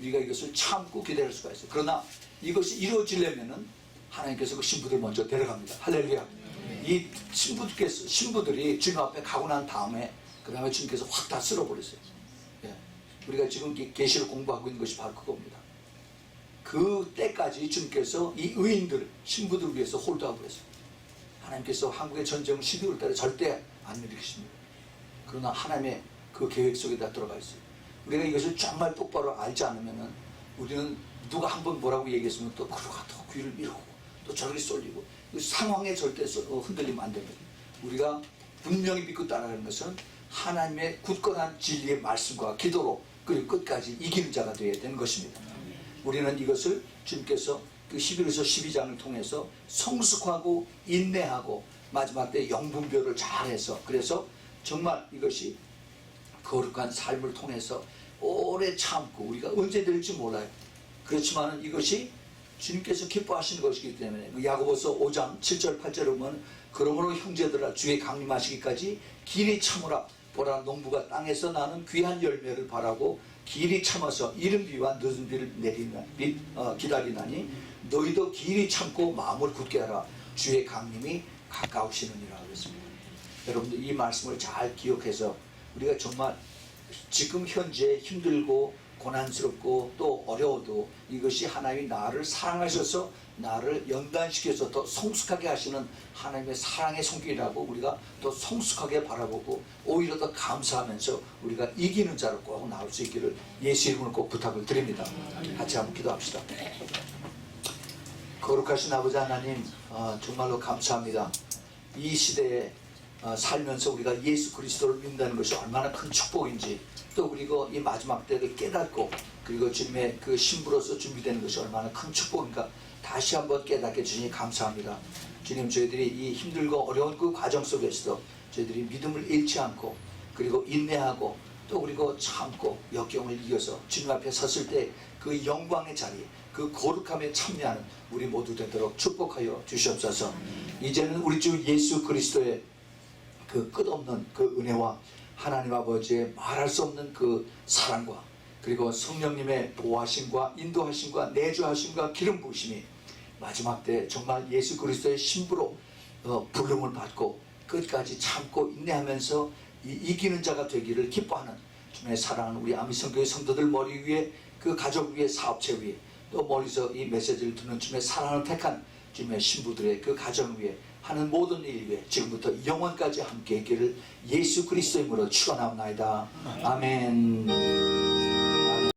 우리가 이것을 참고 기다릴 수가 있어요. 그러나 이것이 이루어지려면은 하나님께서 그 신부들 먼저 데려갑니다. 할렐루야. 이 신부들이 주님 앞에 가고 난 다음에 그 다음에 주님께서 확 다 쓸어버렸어요. 우리가 지금 계시를 공부하고 있는 것이 바로 그겁니다. 그 때까지 주님께서 이 의인들, 신부들을 위해서 홀드하고 그랬어요. 하나님께서 한국의 전쟁을 12월 달에 절대 안 일으키십니다. 그러나 하나님의 그 계획 속에 다 들어가 있어요. 우리가 이것을 정말 똑바로 알지 않으면은 우리는 누가 한번 뭐라고 얘기했으면 또 그러가 또 귀를 밀고 또 저렇게 쏠리고 상황에 절대 흔들리면 안 됩니다. 우리가 분명히 믿고 따라가는 것은 하나님의 굳건한 진리의 말씀과 기도로 그리고 끝까지 이기는 자가 되어야 되는 것입니다. 우리는 이것을 주님께서 그 11에서 12장을 통해서 성숙하고 인내하고 마지막 때 영분별을 잘해서 그래서 정말 이것이 거룩한 삶을 통해서 오래 참고 우리가 언제 될지 몰라요. 그렇지만 이것이 주님께서 기뻐하시는 것이기 때문에 야고보서 5장 7절 8절에 보면 그러므로 형제들아 주의 강림하시기까지 길이 참으라. 보라 농부가 땅에서 나는 귀한 열매를 바라고 길이 참아서 이른 비와 늦은 비를 기다리나니 너희도 길이 참고 마음을 굳게 하라. 주의 강림이 가까우시느니라 그랬습니다. 여러분들 이 말씀을 잘 기억해서 우리가 정말 지금 현재 힘들고 고난스럽고 또 어려워도 이것이 하나님이 나를 사랑하셔서 나를 연단시켜서 더 성숙하게 하시는 하나님의 사랑의 손길이라고 우리가 더 성숙하게 바라보고 오히려 더 감사하면서 우리가 이기는 자로 꼭 나올 수 있기를 예수 이름으로 꼭 부탁을 드립니다. 같이 한번 기도합시다. 거룩하신 아버지 하나님 정말로 감사합니다. 이 시대에 살면서 우리가 예수 그리스도를 믿는다는 것이 얼마나 큰 축복인지 또 그리고 이 마지막 때를 깨닫고 그리고 주님의 그 신부로서 준비되는 것이 얼마나 큰 축복인가 다시 한번 깨닫게 주시니 감사합니다. 주님 저희들이 이 힘들고 어려운 그 과정 속에서도 저희들이 믿음을 잃지 않고 그리고 인내하고 또 그리고 참고 역경을 이겨서 주님 앞에 섰을 때 그 영광의 자리, 그 거룩함에 참여하는 우리 모두 되도록 축복하여 주시옵소서. 이제는 우리 주 예수 그리스도의 그 끝없는 그 은혜와 하나님 아버지의 말할 수 없는 그 사랑과 그리고 성령님의 보호하심과 인도하심과 내주하심과 기름 부으심이 마지막 때 정말 예수 그리스도의 신부로 부름을 받고 끝까지 참고 인내하면서 이기는 자가 되기를 기뻐하는 주님의 사랑하는 우리 아미성교회 성도들 머리 위에 그 가족 위에 사업체 위에 또 멀리서 이 메시지를 듣는 주님의 사랑을 택한 주님의 신부들의 그 가정 위에 하는 모든 일 위에 지금부터 영원까지 함께 있기를 예수 그리스도의 이름으로 축원하옵나이다. 아멘.